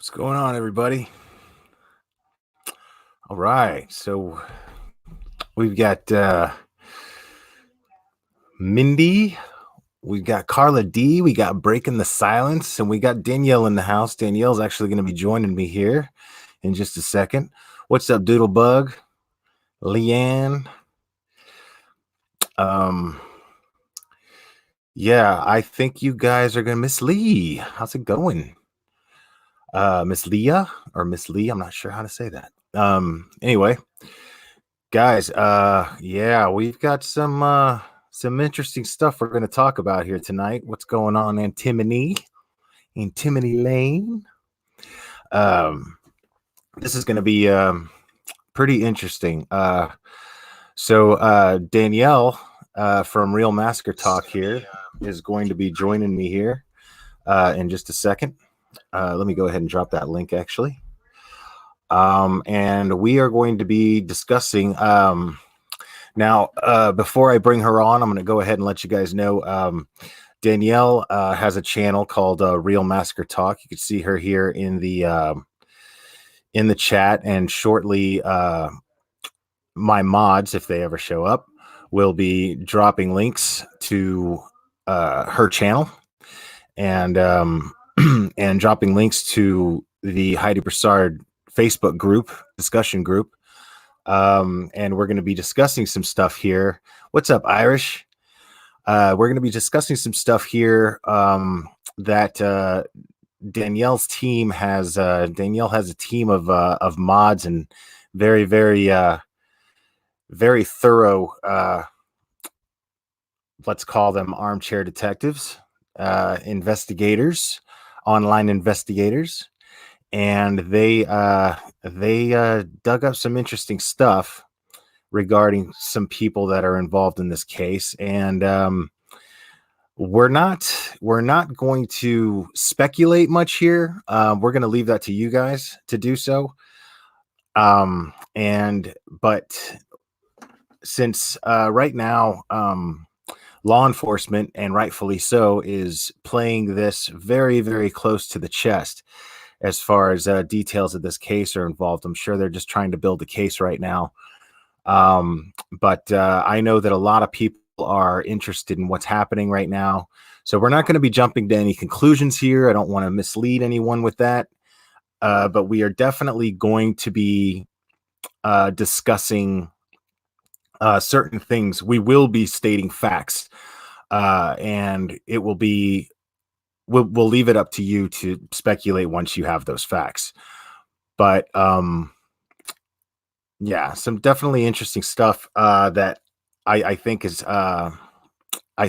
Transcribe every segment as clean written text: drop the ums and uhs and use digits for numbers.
What's going on, everybody? All right, so we've got Mindy, we got Carla D, we got Breaking the Silence, and we got Danielle in the house. Danielle's actually going to be joining me here in just a second. What's up, Doodlebug? Leanne? Yeah, I think you guys are going to Miss Lee. How's it going? Miss Leah or Miss Lee? I'm not sure how to say that. Anyway, guys, yeah, we've got some interesting stuff we're going to talk about here tonight. What's going on in Antimony Lane? This is going to be pretty interesting. So Danielle from Real Massacre Talk here is going to be joining me here in just a second. Let me go ahead and drop that link, actually. And we are going to be discussing now, before I bring her on, I'm going to go ahead and let you guys know Danielle has a channel called Real Massacre Talk. You can see her here in the chat, and shortly my mods, if they ever show up, will be dropping links to her channel and and dropping links to the Heidi Broussard Facebook group, discussion group. And we're going to be discussing some stuff here. What's up, Irish? We're going to be discussing some stuff here that Danielle's team has. Danielle has a team of mods and very, very, very thorough. Let's call them armchair detectives, investigators, online investigators. And they dug up some interesting stuff regarding some people that are involved in this case, and we're not going to speculate much here. We're going to leave that to you guys to do so. But since right now, law enforcement, and rightfully so, is playing this very, very close to the chest as far as details of this case are involved. I'm sure they're just trying to build the case right now. But I know that a lot of people are interested in what's happening right now. So we're not going to be jumping to any conclusions here. I don't want to mislead anyone with that. But we are definitely going to be discussing certain things. We will be stating facts, and it will be we'll leave it up to you to speculate once you have those facts. But yeah, some definitely interesting stuff that I think is I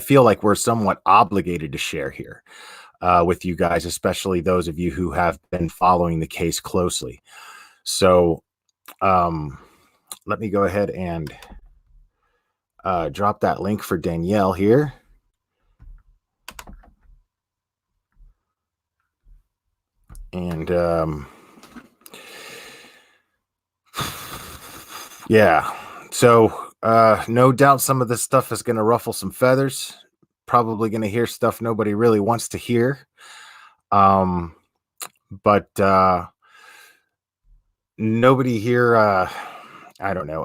feel like we're somewhat obligated to share here with you guys, especially those of you who have been following the case closely. So let me go ahead and drop that link for Danielle here. And yeah, so no doubt some of this stuff is going to ruffle some feathers. Probably going to hear stuff nobody really wants to hear. But nobody here, I don't know.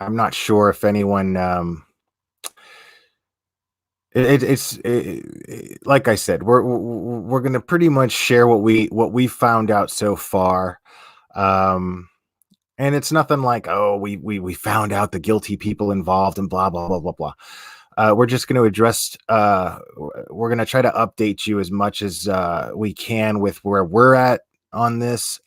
I'm not sure if anyone. It's like I said, we're going to pretty much share what we found out so far. And it's nothing like, oh, we found out the guilty people involved and blah, blah, blah, blah, blah. We're just going to address, we're going to try to update you as much as we can with where we're at on this,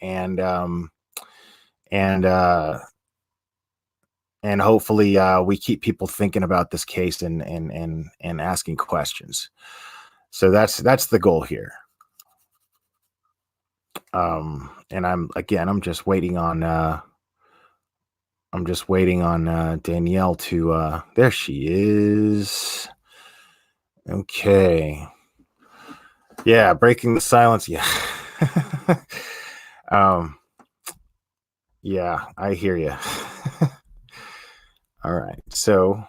and hopefully we keep people thinking about this case and asking questions. So that's the goal here. And I'm just waiting on Danielle to there she is. Okay. Yeah, breaking the silence. Yeah. Yeah, I hear you. All right. So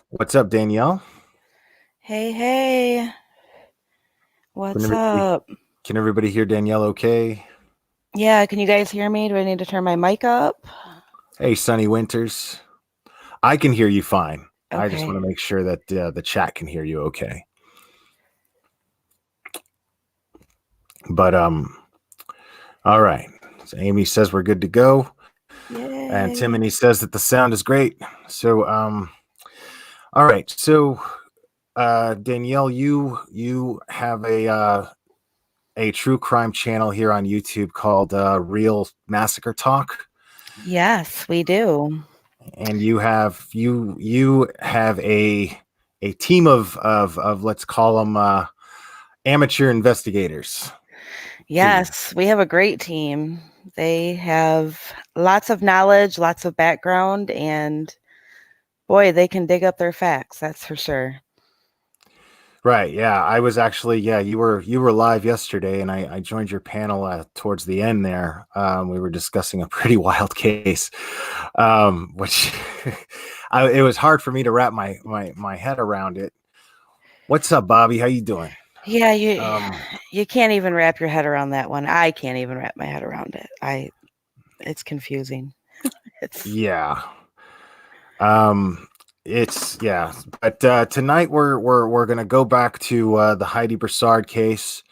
what's up, Danielle? Hey, what's up? Can everybody hear Danielle okay? Yeah, can you guys hear me? Do I need to turn my mic up? Hey, Sunny Winters. I can hear you fine. I just want Okay. to make sure that the chat can hear you okay. But all right. So Amy says we're good to go, and Yay. Timony says that the sound is great. So all right. So Danielle, you have a true crime channel here on YouTube called Real Massacre Talk, Yes, we do. and you have a team of let's call them amateur investigators to you. Yes, we have a great team. They have lots of knowledge, lots of background, and boy, they can dig up their facts, that's for sure. Right. Yeah. I was actually, yeah, you were live yesterday, and I joined your panel towards the end there. We were discussing a pretty wild case, which it was hard for me to wrap my head around it. What's up, Bobby? How you doing? Yeah, you Um, you can't even wrap your head around that one. I can't even wrap my head around it. It's confusing. It's yeah. Um, it's yeah, but tonight we're gonna go back to the Heidi Broussard case,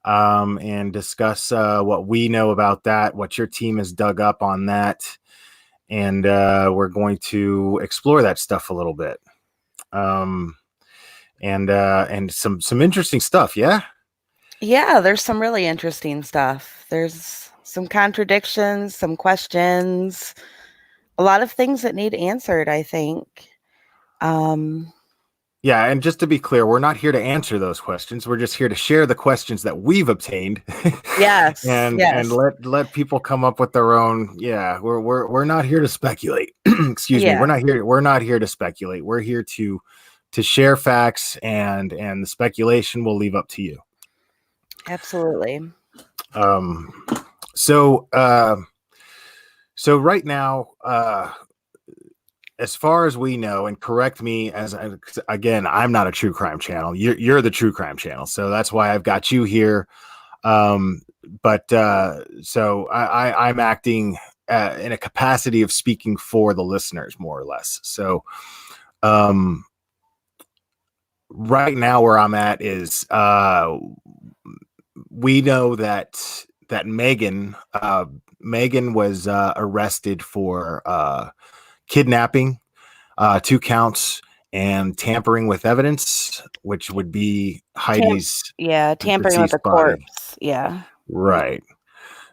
and discuss what we know about that, what your team has dug up on that, and we're going to explore that stuff a little bit, um, and some interesting stuff. Yeah. Yeah, there's some really interesting stuff. There's some contradictions, some questions, a lot of things that need answered, I think. Um, Yeah, and just to be clear, we're not here to answer those questions. We're just here to share the questions that we've obtained, yes, and yes, let people come up with their own. Yeah, we're not here to speculate. Excuse me. yeah, We're not here to speculate. We're here to share facts, and the speculation will leave up to you. absolutely. Um so so right now, as far as we know, and correct me as again, I'm not a true crime channel. You're the true crime channel, so that's why I've got you here. Um, but so I'm acting in a capacity of speaking for the listeners, more or less. So um, right now, where I'm at is we know that Megan was arrested for kidnapping, 2 counts, and tampering with evidence, which would be Tam- Heidi's yeah, tampering with deceased the body. corpse. Yeah. Right.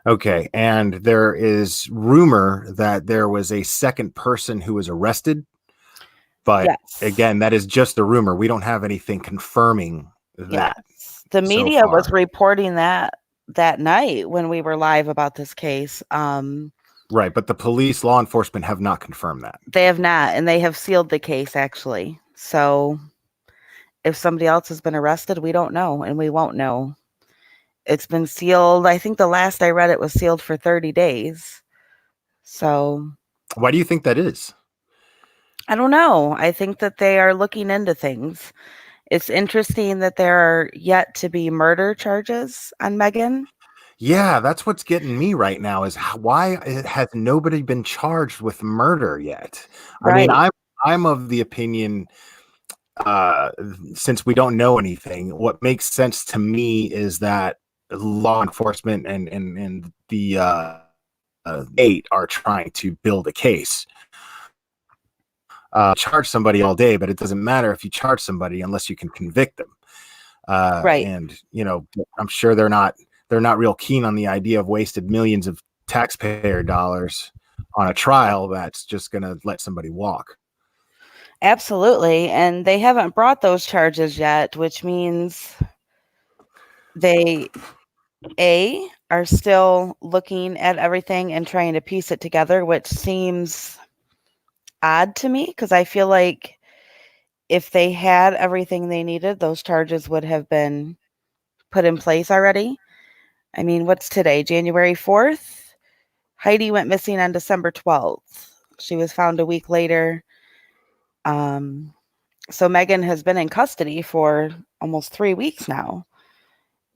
Okay. And there is rumor that there was a second person who was arrested, but Yes. again, that is just a rumor. We don't have anything confirming that Yes. The so media was far. reporting that night when we were live about this case. Right. But the police, law enforcement have not confirmed that. They have not, and they have sealed the case actually. So if somebody else has been arrested, we don't know, and we won't know. It's been sealed. I think the last I read it was sealed for 30 days. So Why do you think that is? I don't know. I think that they are looking into things. It's interesting that there are yet to be murder charges on Megan. Yeah, that's what's getting me right now is why has nobody been charged with murder yet? I mean, Right. I'm of the opinion, uh since we don't know anything, what makes sense to me is that law enforcement and the state are trying to build a case. Charge somebody all day, but it doesn't matter if you charge somebody unless you can convict them. Right. And I'm sure they're not real keen on the idea of wasted millions of taxpayer dollars on a trial that's just going to let somebody walk. Absolutely. And they haven't brought those charges yet, which means they are still looking at everything and trying to piece it together, which seems odd to me because I feel like if they had everything they needed, those charges would have been put in place already. I mean, what's today? January 4th? Heidi went missing on December 12th. She was found a week later. Um, so Megan has been in custody for almost 3 weeks now.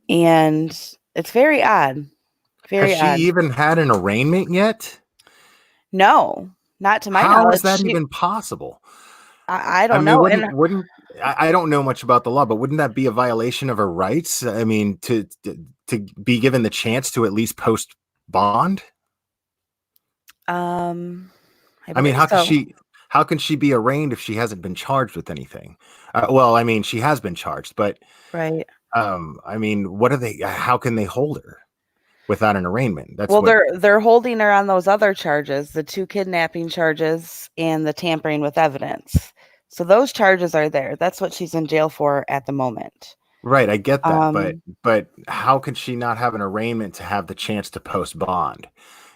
And it's very odd. Has Very she odd. even had an arraignment yet? No, not to my How is knowledge. that even possible? I I don't mean, know. wouldn't And wouldn't I don't know much about the law, but wouldn't that be a violation of her rights? I mean, to be given the chance to at least post bond? I I mean, believe so. how can she be arraigned if she hasn't been charged with anything? Well, I mean, she has been charged, but Right. I mean, what are they? How can they hold her without an arraignment? That's Well, what. they're holding her on those other charges, the 2 kidnapping charges and the tampering with evidence. So those charges are there. That's what she's in jail for at the moment. Right, I get that, Um, but how can she not have an arraignment to have the chance to post bond?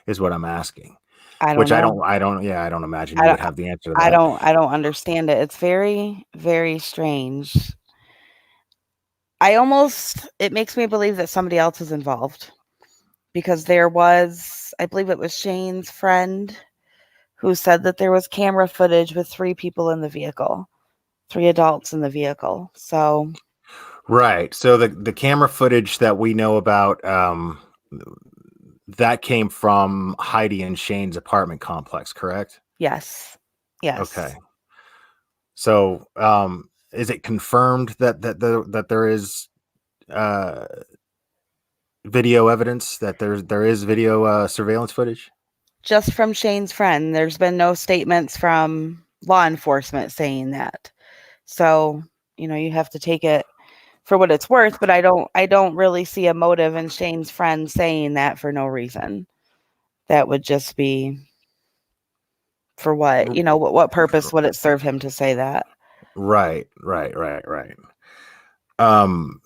Is what I'm asking. I don't Which know. I don't imagine I you don't would have the answer to that. I don't understand it. It's very, very strange. It makes me believe that somebody else is involved because I believe it was Shane's friend who said that there was camera footage with 3 people in the vehicle, 3 adults in the vehicle. So, Right. So the camera footage that we know about that came from Heidi and Shane's apartment complex, correct? yes. Yes. Okay. So is it confirmed that there is uh video evidence that there is video surveillance footage? Just from Shane's friend. There's been no statements from law enforcement saying that. So, you have to take it for what it's worth, but I don't really see a motive in Shane's friend saying that for no reason. That would just be for what? What purpose would it serve him to say that? Right. Um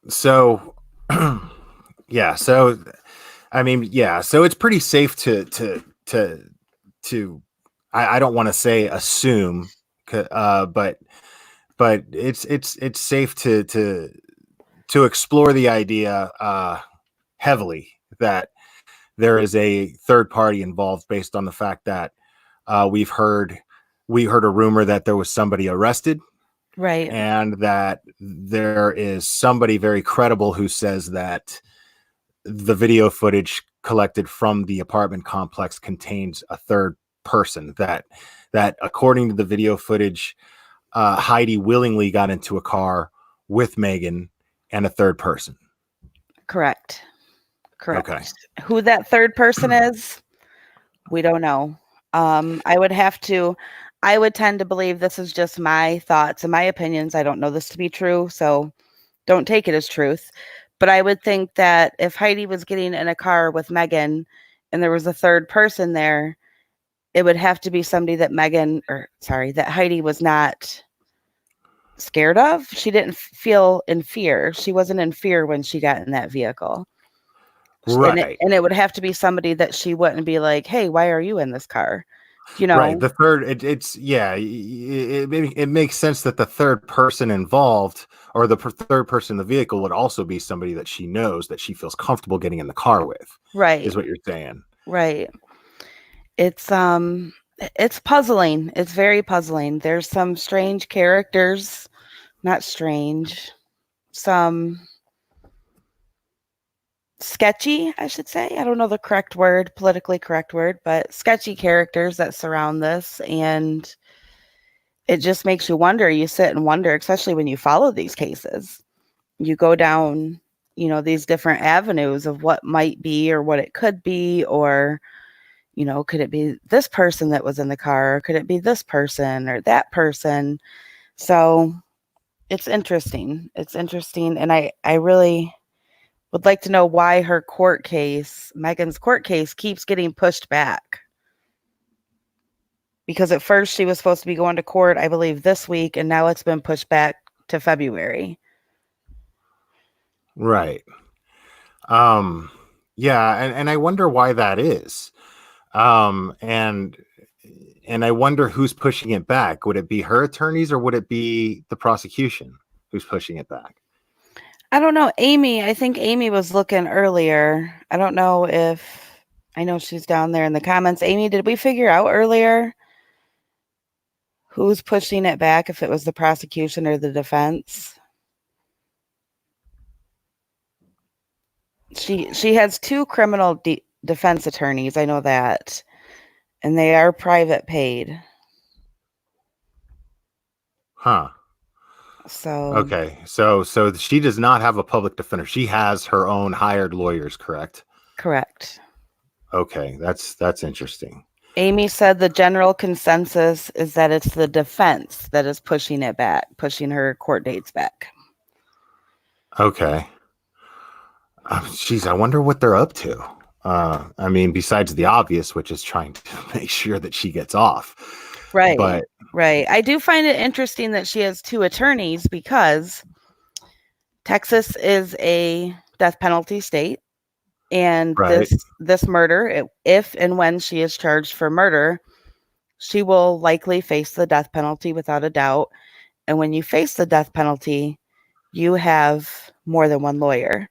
so yeah, so I mean, yeah, so it's pretty safe to I don't want to say assume, but it's safe to explore the idea heavily that there is a third party involved based on the fact that we heard a rumor that there was somebody arrested Right. and that there is somebody very credible who says that the video footage collected from the apartment complex contains a third person that according to the video footage Heidi willingly got into a car with Megan and a third person. Correct. Okay. Correct. Who that third person is, we don't know. I would have to I would tend to believe this is just my thoughts and my opinions. I don't know this to be true, so don't take it as truth. But I would think that if Heidi was getting in a car with Megan and there was a third person there, it would have to be somebody that Heidi was not scared of. She didn't feel in fear. She wasn't in fear when she got in that vehicle. Right. And it would have to be somebody that she wouldn't be like, "Hey, why are you in this car?" You Right. know? The third, it's yeah, it makes sense that the third person involved or the third person in the vehicle would also be somebody that she knows that she feels comfortable getting in the car with, Right. is what you're saying. Right. It's it's puzzling. It's very puzzling. There's some strange characters, not strange, some sketchy, I should say. I don't know the correct word, politically correct word, but sketchy characters that surround this. And it just makes you wonder. You sit and wonder, especially when you follow these cases. You go down, these different avenues of what might be or what it could be, or, could it be this person that was in the car? Or could it be this person or that person? So it's interesting. It's interesting. And I really would like to know why Megan's court case, keeps getting pushed back. Because at first she was supposed to be going to court, I believe, this week, and now it's been pushed back to February. Right. Yeah, and I wonder why that is. And I wonder who's pushing it back. Would it be her attorneys or would it be the prosecution who's pushing it back? I don't know. I think Amy was looking earlier. I don't know if I know she's down there in the comments. Amy, did we figure out earlier who's pushing it back, if it was the prosecution or the defense? She has two criminal defense attorneys. I know that, and they are private paid. Huh. So Okay. So she does not have a public defender. She has her own hired lawyers, correct? correct. Okay, that's interesting. Amy said the general consensus is that it's the defense that is pushing it back, pushing her court dates back. Okay. Geez, I wonder what they're up to. I mean, besides the obvious, which is trying to make sure that she gets off. Right. But right. I do find it interesting that she has two attorneys because Texas is a death penalty state. And right. this murder, if and when she is charged for murder, she will likely face the death penalty without a doubt. And when you face the death penalty, you have more than one lawyer.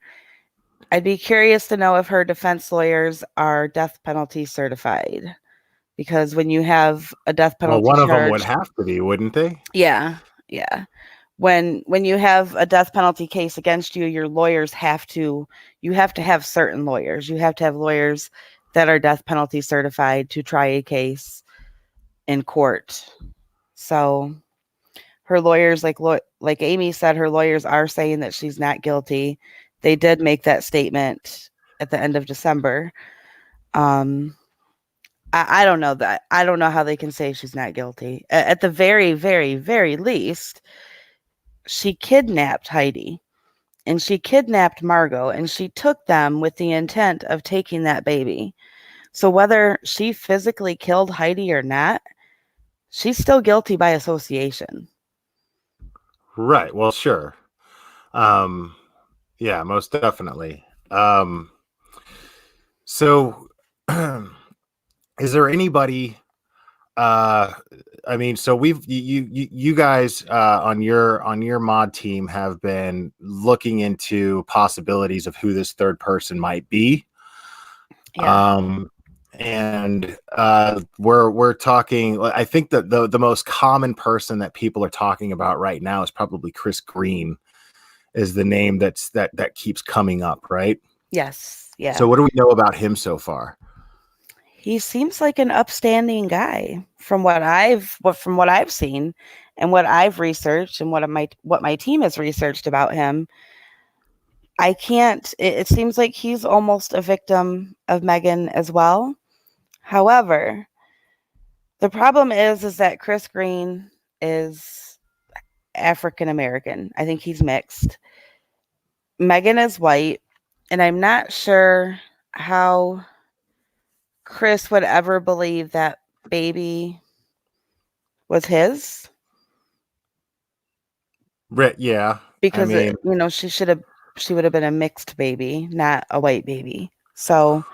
I'd be curious to know if her defense lawyers are death penalty certified, because when you have a death penalty Well, one charge, of them would have to be, wouldn't they? yeah, yeah. When you have a death penalty case against you, your lawyers have to have certain lawyers. You have to have lawyers that are death penalty certified to try a case in court. So her lawyers, like Amy said, her lawyers are saying that she's not guilty. They did make that statement at the end of December. I don't know that. I don't know how they can say she's not guilty. At the very, very, very least, she kidnapped Heidi and she kidnapped Margot and she took them with the intent of taking that baby. So whether she physically killed Heidi or not, she's still guilty by association. Right. Well, sure. Yeah, most definitely. So is there anybody I mean, so you guys on your mod team have been looking into possibilities of who this third person might be. Yeah. And we're talking. I think that the most common person that people are talking about right now is probably Chris Green, is the name that keeps coming up, right? Yes. Yeah. So what do we know about him so far? He seems like an upstanding guy from what I've seen and what I've researched and what my team has researched about him. I can't. It seems like he's almost a victim of Megan as well. However, the problem is that Chris Green is African American. I think he's mixed. Megan is white, and I'm not sure how Chris would ever believe that baby was his. Yeah. Because I mean, she would have been a mixed baby, not a white baby. So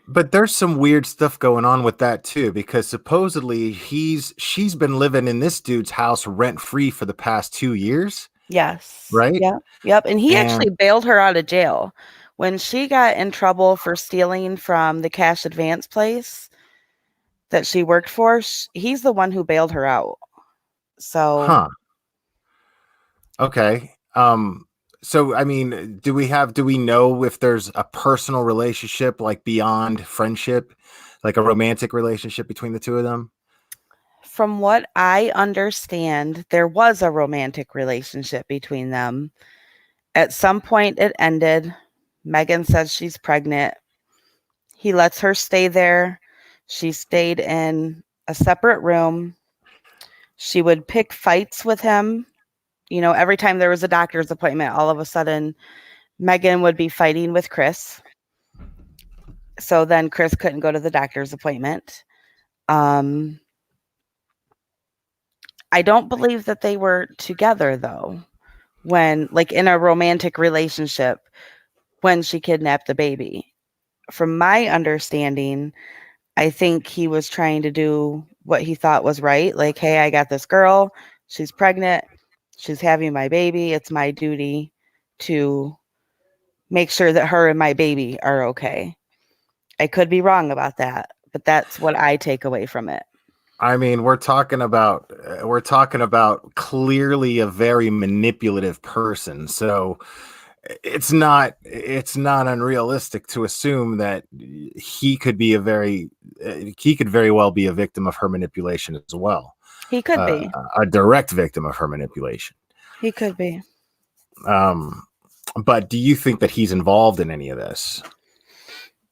but there's some weird stuff going on with that too, because supposedly she's been living in this dude's house rent free for the past 2 years. yes. Right. Yep. And he actually bailed her out of jail when she got in trouble for stealing from the cash advance place that she worked for. He's the one who bailed her out. So, okay. So, I mean, do we know if there's a personal relationship, like beyond friendship, like a romantic relationship between the two of them? From what I understand, there was a romantic relationship between them. At some point, it ended. Megan says she's pregnant. He lets her stay there. She stayed in a separate room. She would pick fights with him. You know, every time there was a doctor's appointment, all of a sudden, Megan would be fighting with Chris. So then Chris couldn't go to the doctor's appointment. I don't believe that they were together, though, when, like, in a romantic relationship, when she kidnapped the baby. From my understanding, I think he was trying to do what he thought was right. Like, hey, I got this girl. She's pregnant. She's having my baby. It's my duty to make sure that her and my baby are okay. I could be wrong about that, but that's what I take away from it. I mean, we're talking about clearly a very manipulative person. So it's not unrealistic to assume that he could very well be a victim of her manipulation as well. He could be. A direct victim of her manipulation. He could be. But do you think that he's involved in any of this?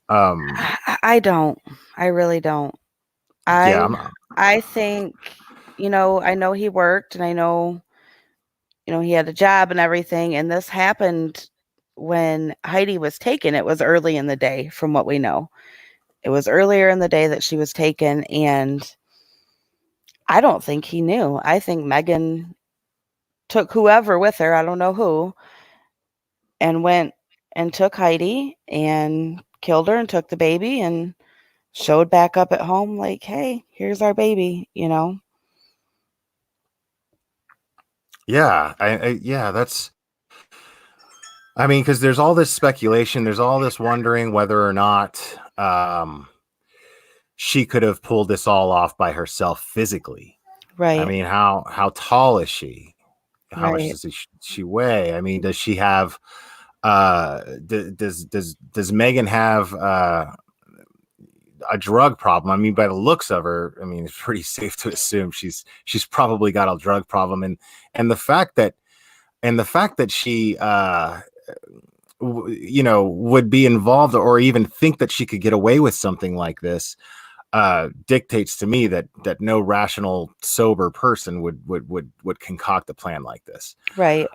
I don't. I really don't. I think, I know he worked, and I know, he had a job and everything, and this happened when Heidi was taken. It was early in the day, from what we know. It was earlier in the day that she was taken, and I don't think he knew. I think Megan took whoever with her, I don't know who, and went and took Heidi and killed her and took the baby and showed back up at home like, hey, here's our baby, Yeah, that's. I mean, because there's all this speculation, there's all this wondering whether or not she could have pulled this all off by herself physically. Right. I mean, how tall is she? How much Right. does she weigh? I mean, does she have? Does Megan have a drug problem? I mean, by the looks of her, I mean, it's pretty safe to assume she's probably got a drug problem, and the fact that she would be involved or even think that she could get away with something like this dictates to me that no rational, sober person would concoct a plan like this. Right.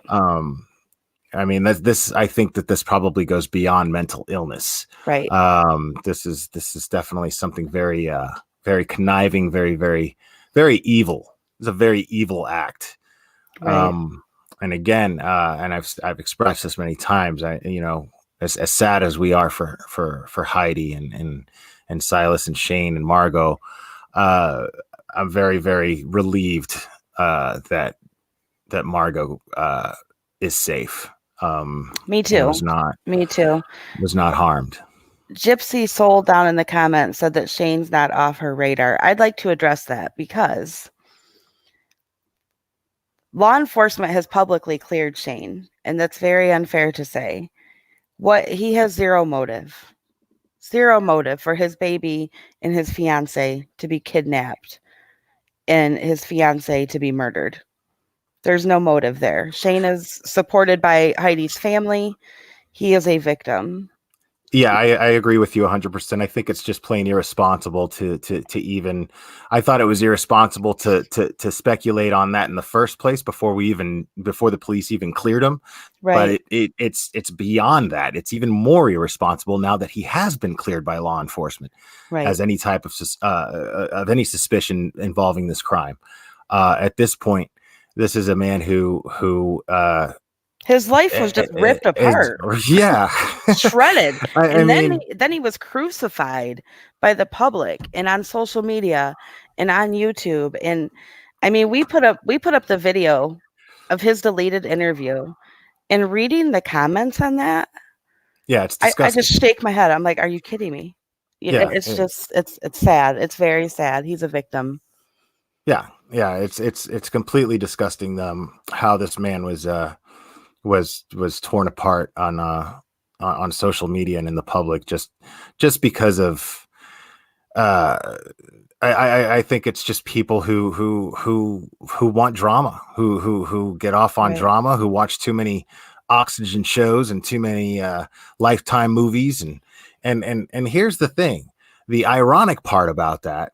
I mean, I think that this probably goes beyond mental illness. Right. This is definitely something very, very conniving, very, very, very evil. It's a very evil act. Right. And again, and I've expressed this many times. As sad as we are for Heidi and Silas and Shane and Margot, I'm very, very relieved that Margot is safe. Me too. Me too. Was not harmed. Gypsy Soul down in the comments said that Shane's not off her radar. I'd like to address that because law enforcement has publicly cleared Shane, and that's very unfair to say. He has zero motive for his baby and his fiance to be kidnapped and his fiance to be murdered. There's no motive there. Shane is supported by Heidi's family. He is a victim. Yeah, I agree with you 100%. I think it's just plain irresponsible to even. I thought it was irresponsible to speculate on that in the first place before the police even cleared him. Right. But it's beyond that. It's even more irresponsible now that he has been cleared by law enforcement as any type of any suspicion involving this crime. At this point, this is a man who. His life was just ripped apart. Yeah. Shredded. Then he was crucified by the public and on social media and on YouTube. And I mean, we put up the video of his deleted interview, and reading the comments on that. Yeah, it's disgusting. I just shake my head. I'm like, are you kidding me? It's sad. It's very sad. He's a victim. Yeah. It's completely disgusting. How this man was torn apart on social media and in the public just because of I think it's just people who want drama, who get off on drama, who watch too many Oxygen shows and too many Lifetime movies, and here's the thing: the ironic part about that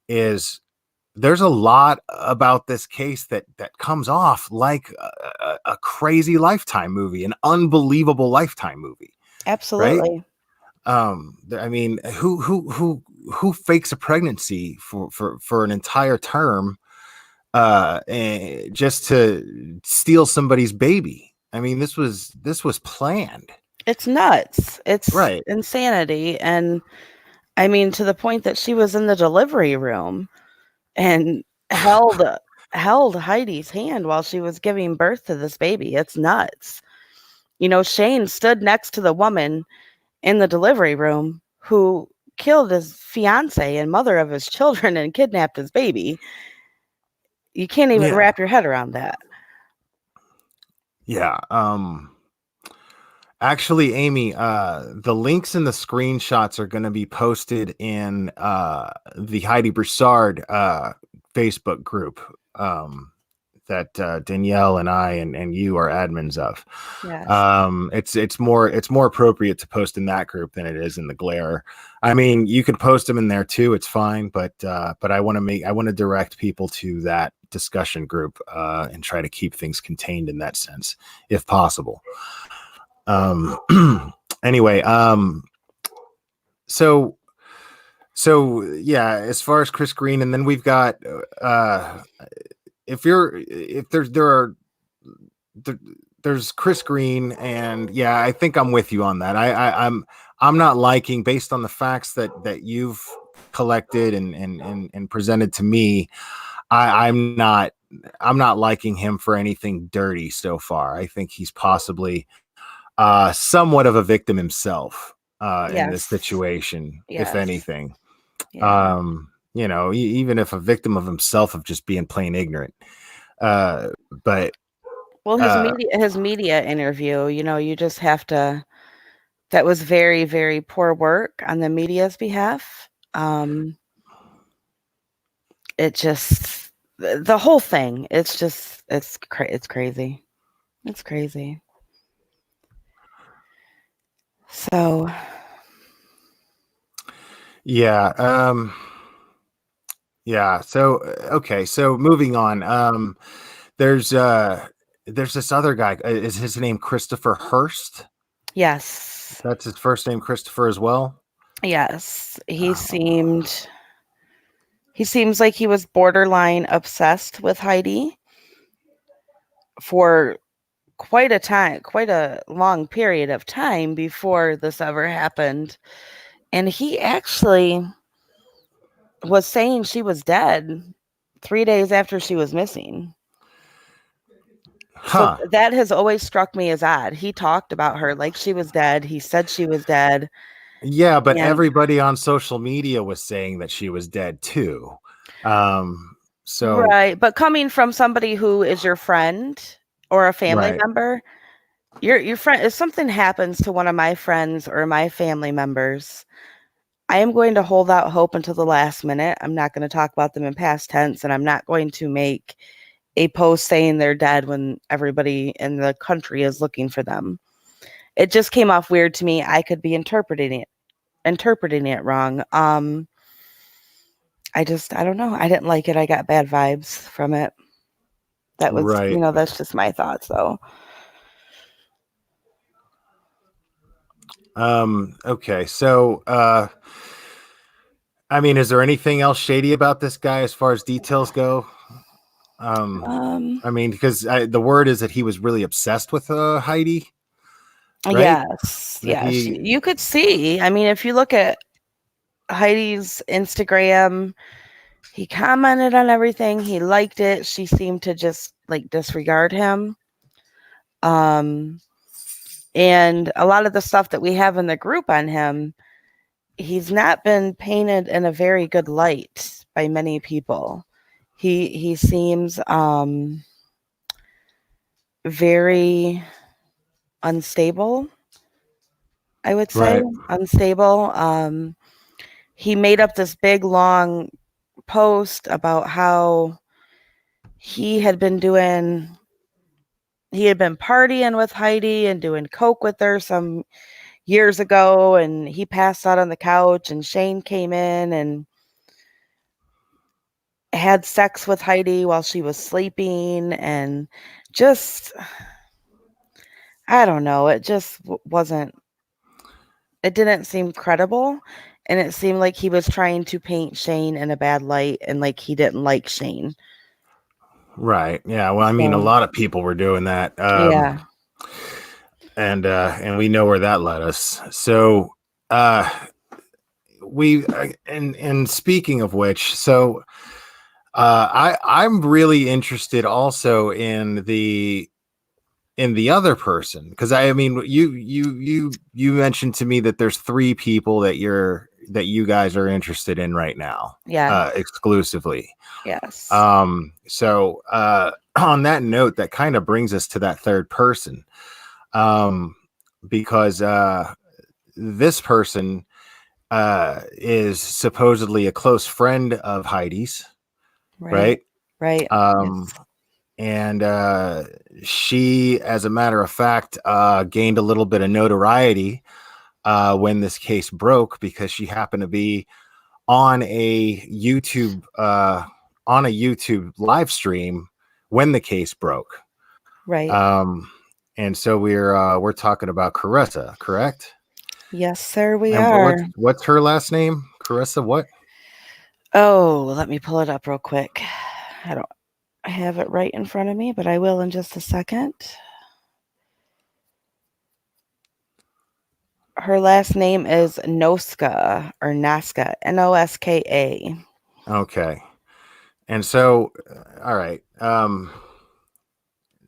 is there's a lot about this case that comes off like a crazy Lifetime movie, an unbelievable Lifetime movie. Absolutely. Right? I mean, who fakes a pregnancy for an entire term just to steal somebody's baby? I mean, this was planned. It's nuts. It's right. Insanity. And I mean, to the point that she was in the delivery room and held Heidi's hand while she was giving birth to this baby. It's nuts. Shane stood next to the woman in the delivery room who killed his fiance and mother of his children and kidnapped his baby. You can't even wrap your head around that. Yeah. Actually, Amy, the links and the screenshots are going to be posted in the Heidi Broussard Facebook group that Danielle and I and you are admins of. Yes. It's more appropriate to post in that group than it is in the Glare. I mean, you can post them in there too. It's fine, but I want to direct people to that discussion group and try to keep things contained in that sense, if possible. Anyway, so yeah, as far as Chris Green, and then we've got there's Chris Green, and yeah, I think I'm with you on that. I'm not liking, based on the facts that you've collected and presented to me. I'm not liking him for anything dirty so far. I think he's possibly somewhat of a victim himself in this situation, if anything. Yeah. Even if a victim of himself of just being plain ignorant. But well, his media interview, you just have to. That was very, very poor work on the media's behalf. It just the whole thing. It's crazy. It's crazy. So, yeah, yeah. So okay. So moving on. There's this other guy. Is his name Christopher Hurst? yes. That's his first name, Christopher, as well. Yes. He seems like he was borderline obsessed with Heidi for quite a long period of time before this ever happened. And he actually was saying she was dead 3 days after she was missing. Huh. So that has always struck me as odd. He talked about her like she was dead. He said she was dead. Yeah, but everybody on social media was saying that she was dead too. So right, but coming from somebody who is your friend or a family member, your friend, if something happens to one of my friends or my family members, I am going to hold out hope until the last minute. I'm not going to talk about them in past tense, and I'm not going to make a post saying they're dead when everybody in the country is looking for them. It just came off weird to me. I could be interpreting it wrong. I don't know. I didn't like it. I got bad vibes from it. That was, that's just my thoughts though. Okay. So, I mean, is there anything else shady about this guy as far as details go? I mean, because the word is that he was really obsessed with Heidi. Right? Yes. You could see. I mean, if you look at Heidi's Instagram, he commented on everything. He liked it. She seemed to just disregard him. And a lot of the stuff that we have in the group on him, he's not been painted in a very good light by many people. He seems very unstable, I would say. Unstable. He made up this big long post about how he had been partying with Heidi and doing coke with her some years ago, and he passed out on the couch, and Shane came in and had sex with Heidi while she was sleeping, and just, I don't know, it just it didn't seem credible, and it seemed like he was trying to paint Shane in a bad light, and like he didn't like Shane. Right. Yeah. Well, I mean, a lot of people were doing that. Yeah. And we know where that led us. So, and speaking of which, so I'm really interested also in the other person, because I mean, you mentioned to me that there's 3 people that you guys are interested in right now. Yeah. Exclusively. Yes. So on that note, that kind of brings us to that third person. because this person is supposedly a close friend of Heidi's, right? Right. Um, Yes. and she, as a matter of fact, gained a little bit of notoriety when this case broke because she happened to be on a YouTube live stream when the case broke. Right. And so we're talking about Caressa, correct? Yes, sir, we And are. what's her last name? Caressa what? Oh, let me pull it up real quick. I don't have it right in front of me, but I will in just a second. Her last name is Noska or Naska, Noska. Okay. And so all right.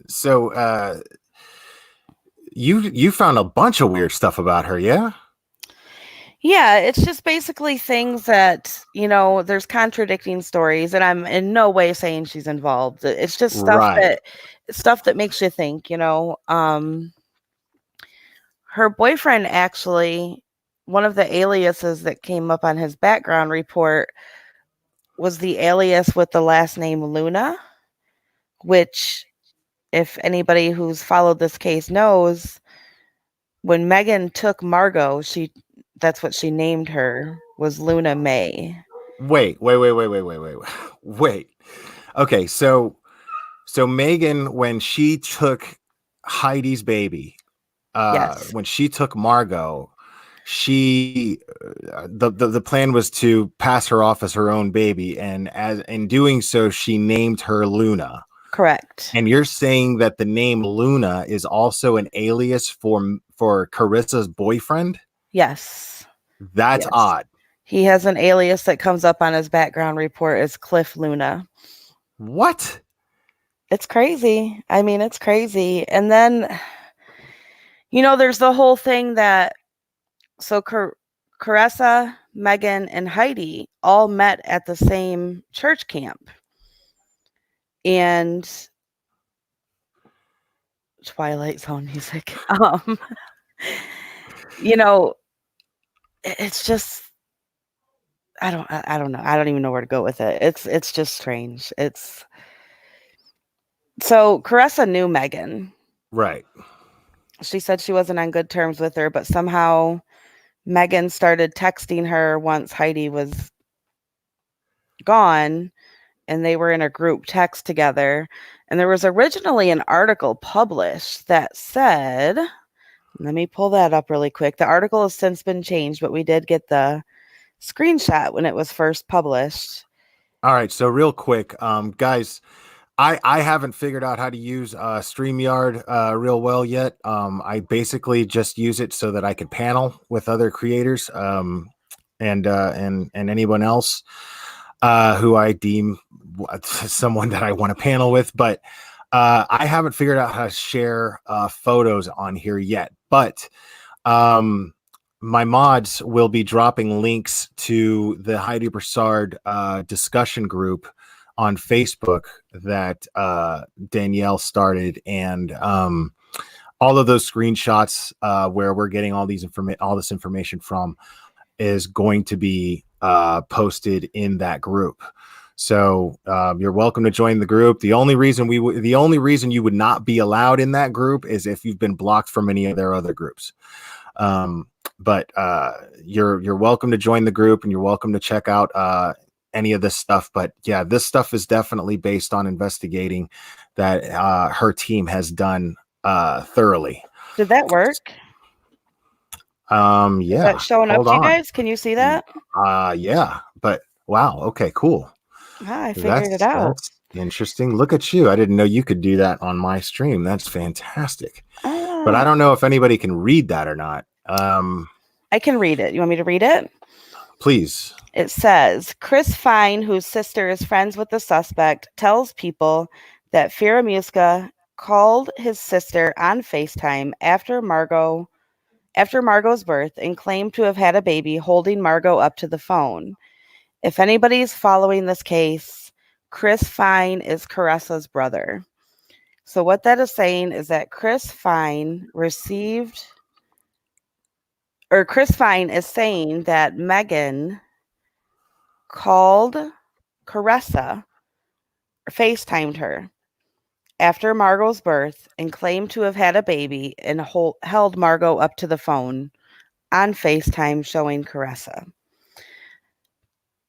So you found a bunch of weird stuff about her, yeah? Yeah, it's just basically things that, there's contradicting stories, and I'm in no way saying she's involved. It's just Right. stuff that makes you think, her boyfriend actually, one of the aliases that came up on his background report was the alias with the last name Luna, which, if anybody who's followed this case knows, when Megan took Margot, that's what she named her, was Luna May. Wait. Wait. Okay, so Megan, when she took Heidi's baby, Yes, when she took Margot, she the plan was to pass her off as her own baby, and as in doing so, she named her Luna. correct. And you're saying that the name Luna is also an alias for Carissa's boyfriend? Yes, That's yes. odd. He has an alias that comes up on his background report as Cliff Luna. What? It's crazy. I mean, it's crazy. And then, there's the whole thing that so Caressa, Megan, and Heidi all met at the same church camp. And Twilight Zone music. You know, it's just I don't know. I don't even know where to go with it. It's just strange. It's so Caressa knew Megan. Right. She said she wasn't on good terms with her, but somehow Megan started texting her once Heidi was gone, and they were in a group text together. And there was originally an article published that said, let me pull that up really quick. The article has since been changed, but we did get the screenshot when it was first published. All right. So real quick, guys, I haven't figured out how to use StreamYard real well yet. I basically just use it so that I can panel with other creators and anyone else who I deem someone that I want to panel with. But I haven't figured out how to share photos on here yet. But my mods will be dropping links to the Heidi Broussard discussion group on Facebook that Danielle started, and all of those screenshots where we're getting all this information from is going to be posted in that group. So you're welcome to join the group. The only reason you would not be allowed in that group is if you've been blocked from any of their other groups. But you're welcome to join the group, and you're welcome to check out any of this stuff. But yeah, this stuff is definitely based on investigating that her team has done thoroughly. Did that work? Is Yeah, that showing up hold to you on. guys? Can you see that? Yeah, but wow, okay, cool. I figured it out. That's interesting. Look at you. I didn't know you could do that on my stream. That's fantastic. But I don't know if anybody can read that or not. I can read it. You want me to read it? Please. It says, Chris Fine, whose sister is friends with the suspect, tells people that Firamuska called his sister on FaceTime after Margot's birth and claimed to have had a baby holding Margot up to the phone. If anybody's following this case, Chris Fine is Caressa's brother. So what that is saying is that Chris Fine received or Chris Fine is saying that Megan called Caressa or FaceTimed her after Margot's birth and claimed to have had a baby and held Margot up to the phone on FaceTime showing Caressa.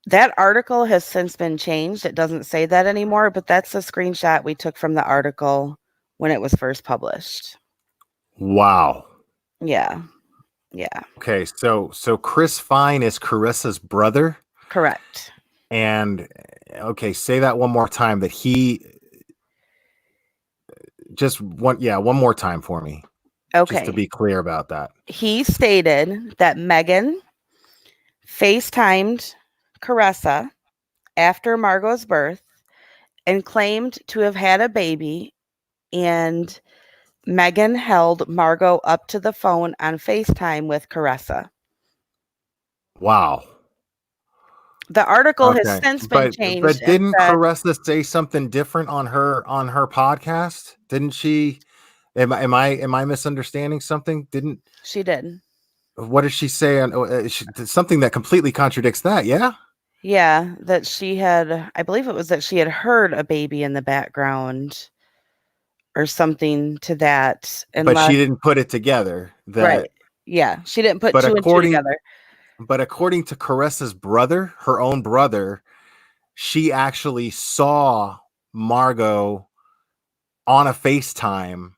That article has since been changed. It doesn't say that anymore, but that's the screenshot we took from the article when it was first published. Wow. Yeah. Yeah. Okay, so Chris Fine is Caressa's brother? Correct. And okay, say that one more time, that he one more time for me. Okay. Just to be clear about that. He stated that Megan FaceTimed Caressa after Margot's birth and claimed to have had a baby, and Megan held Margot up to the phone on FaceTime with Caressa. Wow. The article has since been changed. But didn't Caressa say something different on her podcast? Didn't she? Am I misunderstanding something? Didn't she? Did. What did she say on something that completely contradicts that? Yeah. Yeah, that she had, I believe it was that she had heard a baby in the background or something to that. But she didn't put it together. Right. Yeah, she didn't put two and two together. But according to Caressa's brother, her own brother, she actually saw Margot on a FaceTime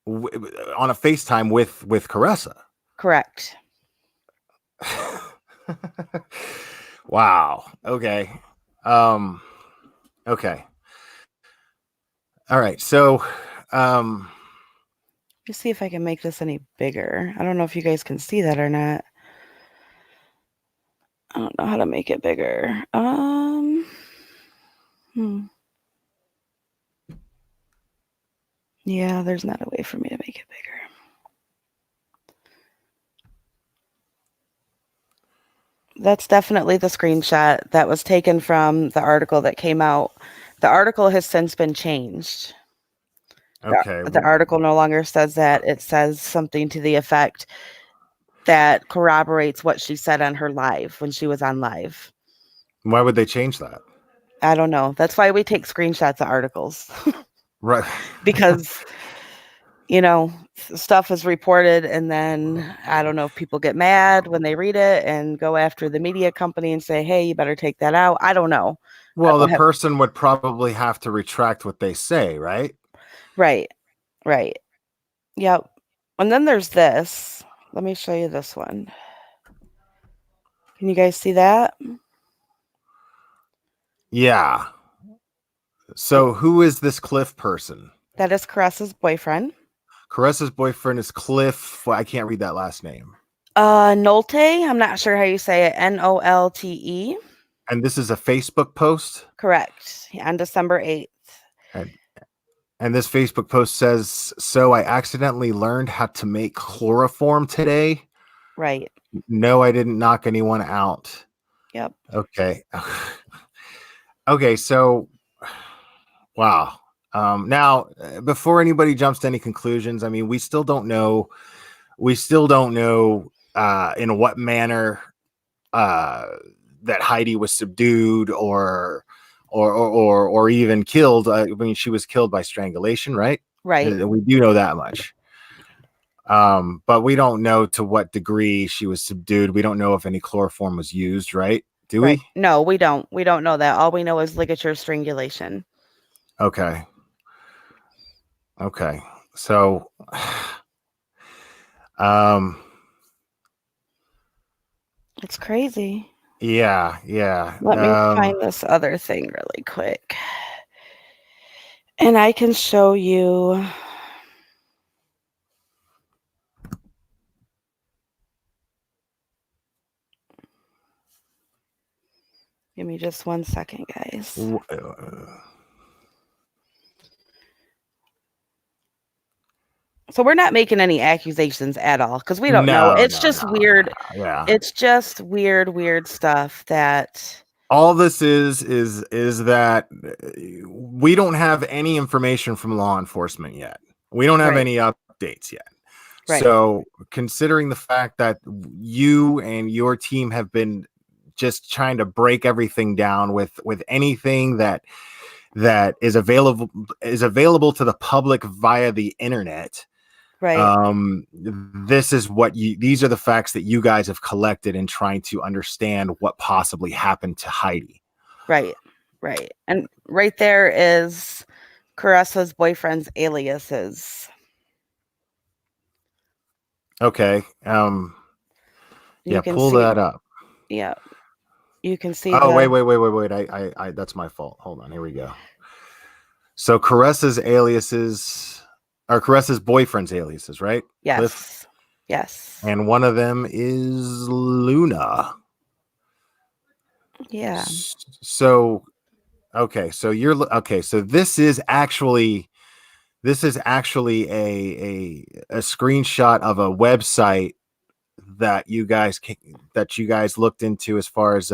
with Caressa. Correct. Wow. Okay. Okay. All right. So, let's see if I can make this any bigger. I don't know if you guys can see that or not. I don't know how to make it bigger. Yeah, there's not a way for me to make it bigger. That's definitely the screenshot that was taken from the article that came out. The article has since been changed. Okay. The article no longer says that. It says something to the effect that corroborates what she said on her live when she was on live. Why would they change that? I don't know. That's why we take screenshots of articles. Right. Because, stuff is reported, and then I don't know if people get mad when they read it and go after the media company and say, hey, you better take that out. I don't know. Well, the person would probably have to retract what they say, right? Right. Yep. And then there's this. Let me show you this one. Can you guys see that? Yeah. So who is this Cliff person? That is Caressa's boyfriend. Caressa's boyfriend is Cliff. I can't read that last name. Nolte. I'm not sure how you say it. Nolte. And this is a Facebook post? Correct. On December 8th. And this Facebook post says, so I accidentally learned how to make chloroform today. Right. No, I didn't knock anyone out. Yep. Okay. Okay. So, wow. Now, before anybody jumps to any conclusions, I mean, we still don't know in what manner that Heidi was subdued or even killed. I mean, she was killed by strangulation, right? Right. We do know that much. But we don't know to what degree she was subdued. We don't know if any chloroform was used, right? Do we? No, we don't. We don't know that. All we know is ligature strangulation. Okay. So, it's crazy. Yeah. Let me find this other thing really quick. And I can show you. Give me just 1 second, guys. So we're not making any accusations at all because we don't know. It's just weird. Yeah. It's just weird stuff that. All this is that we don't have any information from law enforcement yet. We don't have any updates yet. Right. So, considering the fact that you and your team have been just trying to break everything down with anything that is available to the public via the internet, Right. this is what you these are the facts that you guys have collected in trying to understand what possibly happened to Heidi. Right. Right. And right there is Caressa's boyfriend's aliases. Okay. You Yeah, can pull see, that up. yeah, you can see Oh, wait, the, wait, wait, wait, wait. I that's my fault. Hold on. Here we go. So Caressa's aliases are Caressa's boyfriend's aliases, right? Cliff. yes. Yes. And one of them is Luna. Yeah. So okay, so you're okay. So this is actually a screenshot of a website that you guys looked into as far as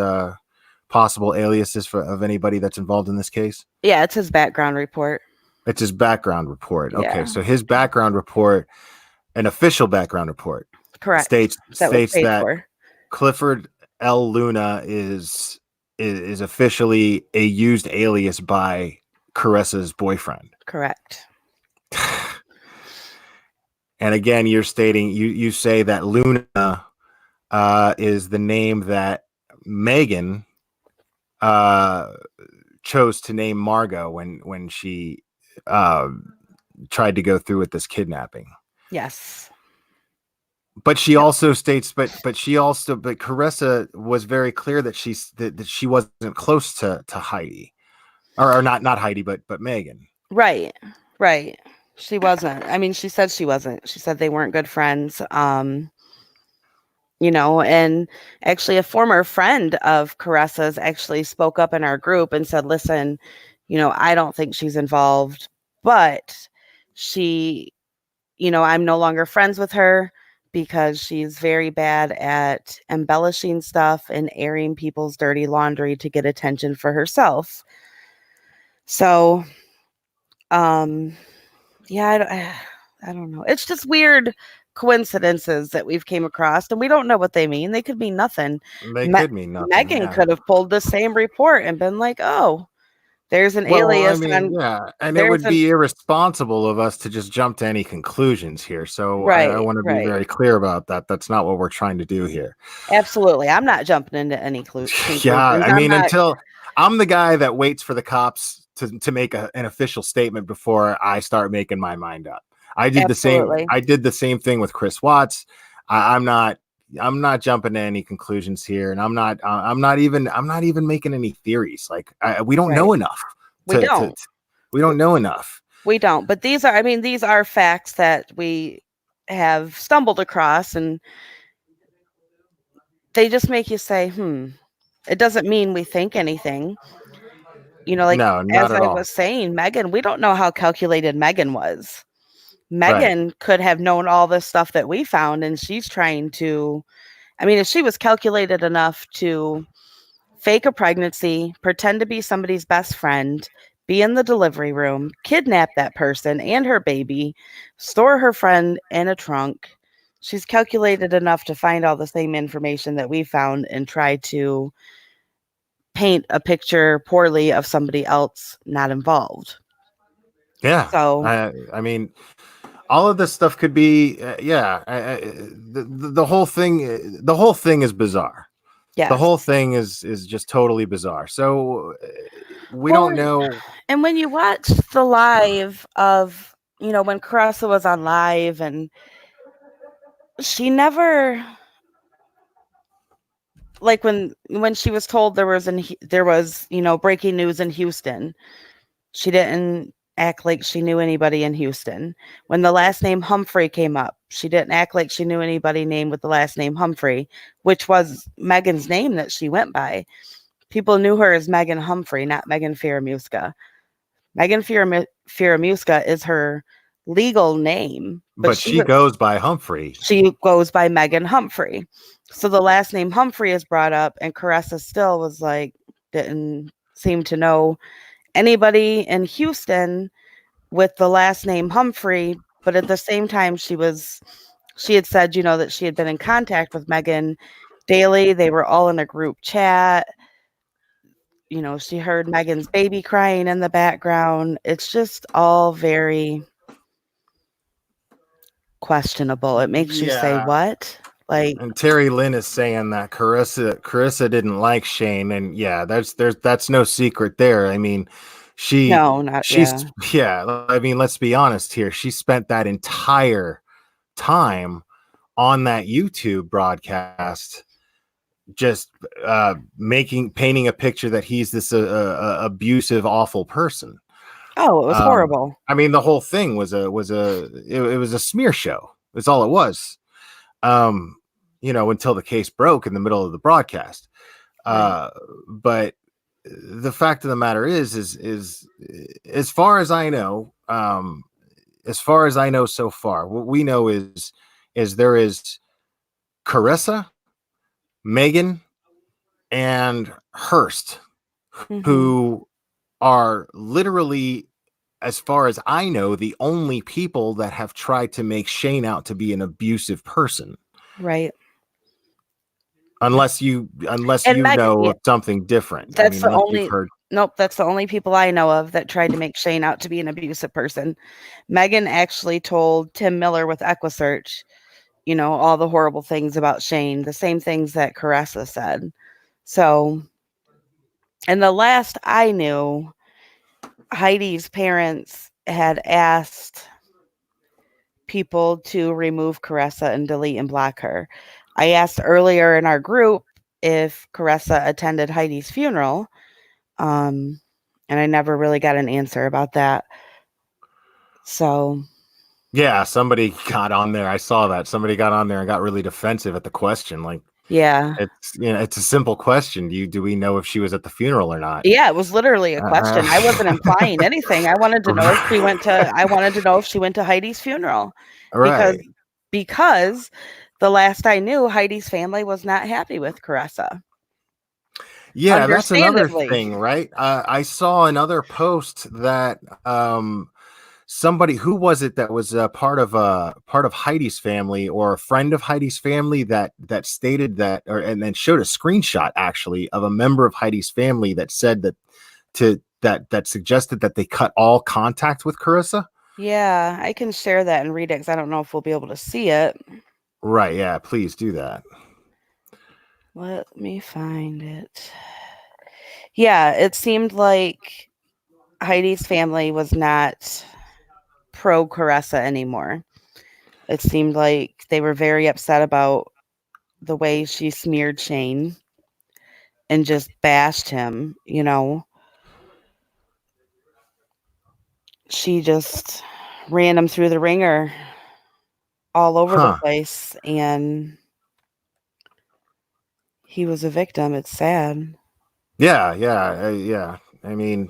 possible aliases of anybody that's involved in this case. Yeah, it's his background report. It's his background report. Okay, Yeah. so his background report, an official background report, Correct. states That was states paid that for. Clifford L. Luna is officially a used alias by Caressa's boyfriend. Correct. And again, you're stating you say that Luna is the name that Megan chose to name Margot when she tried to go through with this kidnapping. Yes. But she also states, but Caressa was very clear that that she wasn't close to Heidi, or not Heidi, but Megan. Right. Right. She wasn't. I mean, she said she wasn't. She said they weren't good friends. And actually a former friend of Caressa's actually spoke up in our group and said, listen, I don't think she's involved, but she, I'm no longer friends with her because she's very bad at embellishing stuff and airing people's dirty laundry to get attention for herself. So, yeah, I don't know. It's just weird coincidences that we've came across, and we don't know what they mean. They could mean nothing. They could mean nothing. Megan Yeah. could have pulled the same report and been like, "Oh, there's an Well, I alias mean, on yeah, and it there's would an be irresponsible of us to just jump to any conclusions here. So I right, want to be right. very clear about that. That's not what we're trying to do here. Absolutely. I'm not jumping into any Yeah, conclusions. I I'm mean, not until I'm the guy that waits for the cops to make an official statement before I start making my mind up. I did the same. absolutely. I did the same thing with Chris Watts. I'm not. I'm not jumping to any conclusions here, and I'm not even making any theories. Like we don't Right. know enough. We don't. We don't know enough. We don't. But these are facts that we have stumbled across, and they just make you say, It doesn't mean we think anything. Like No, not as at I all. was saying, Megan, we don't know how calculated Megan was. Right. Megan could have known all this stuff that we found, and she's trying to. I mean, if she was calculated enough to fake a pregnancy, pretend to be somebody's best friend, be in the delivery room, kidnap that person and her baby, store her friend in a trunk, she's calculated enough to find all the same information that we found and try to paint a picture poorly of somebody else not involved. Yeah. So, I mean, all of this stuff could be. The whole thing. The whole thing is bizarre. yes. The whole thing is just totally bizarre. So we Well, don't know. And when you watch the live of, when Caressa was on live, and she never, like when she was told there was breaking news in Houston, she didn't act like she knew anybody in Houston. When the last name Humphrey came up, she didn't act like she knew anybody named with the last name Humphrey, which was Megan's name that she went by. People knew her as Megan Humphrey, not Megan Firamuska. Megan Firamuska is her legal name, But she goes by Humphrey. She goes by Megan Humphrey. So the last name Humphrey is brought up, and Caressa still was like, didn't seem to know anybody in Houston with the last name Humphrey, but at the same time, she was she had said, that she had been in contact with Megan daily. They were all in a group chat. She heard Megan's baby crying in the background. It's just all very questionable. It makes you say, Yeah. what? Like, And Terry Lynn is saying that Caressa didn't like Shane, and yeah, that's no secret there. I mean, no, not, yeah. yeah. I mean, let's be honest here. She spent that entire time on that YouTube broadcast, just painting a picture that he's this abusive, awful person. Oh, it was horrible. I mean, the whole thing was it was a smear show. That's all it was. Until the case broke in the middle of the broadcast. Right. But the fact of the matter is as far as I know, so far, what we know is there is Caressa, Megan, and Hurst, who are literally, as far as I know, the only people that have tried to make Shane out to be an abusive person. Right. Unless you Megan, know of something different. That's Nope, that's the only people I know of that tried to make Shane out to be an abusive person. Megan actually told Tim Miller with EquiSearch, all the horrible things about Shane, the same things that Caressa said. So, and the last I knew, Heidi's parents had asked people to remove Caressa and delete and block her. I asked earlier in our group if Caressa attended Heidi's funeral, and I never really got an answer about that. So, yeah, somebody got on there. I saw that somebody got on there and got really defensive at the question. Like, yeah, it's a simple question. Do we know if she was at the funeral or not? Yeah, it was literally a question. I wasn't implying anything. I wanted to know if she went to. I wanted to know if she went to Heidi's funeral, right? Because the last I knew, Heidi's family was not happy with Caressa. Yeah, that's another thing, right? I saw another post that somebody, who was it that was part of Heidi's family or a friend of Heidi's family that stated that, and then showed a screenshot actually of a member of Heidi's family that said that suggested that they cut all contact with Caressa. Yeah, I can share that and read it because I don't know if we'll be able to see it. Right? Yeah, please do that. Let me find it. Yeah, it seemed like Heidi's family was not pro Caressa anymore. It seemed like they were very upset about the way she smeared Shane and just bashed him, She just ran him through the ringer all over the place, and he was a victim. It's sad. Yeah. I mean,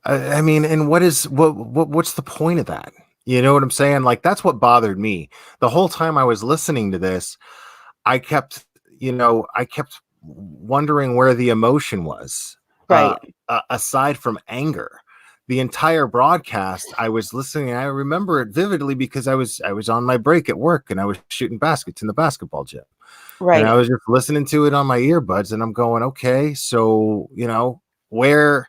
and what's the point of that? You know what I'm saying? Like, that's what bothered me the whole time I was listening to this. I kept wondering where the emotion was, right? Aside from anger. The entire broadcast, I was listening, and I remember it vividly because I was on my break at work and I was shooting baskets in the basketball gym. Right. And I was just listening to it on my earbuds, and I'm going, okay, so where's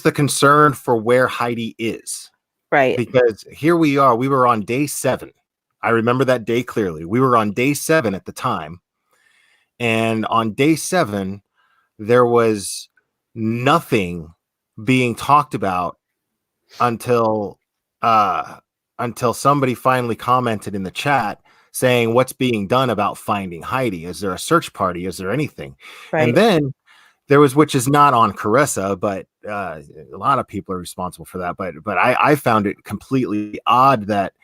the concern for where Heidi is? Right. Because here we are. We were on day 7. I remember that day clearly. We were on day 7 at the time. And on day 7, there was nothing being talked about until somebody finally commented in the chat saying, what's being done about finding Heidi? Is there a search party? Is there anything? Right. And then there was, which is not on Caressa, but a lot of people are responsible for that. But I found it completely odd that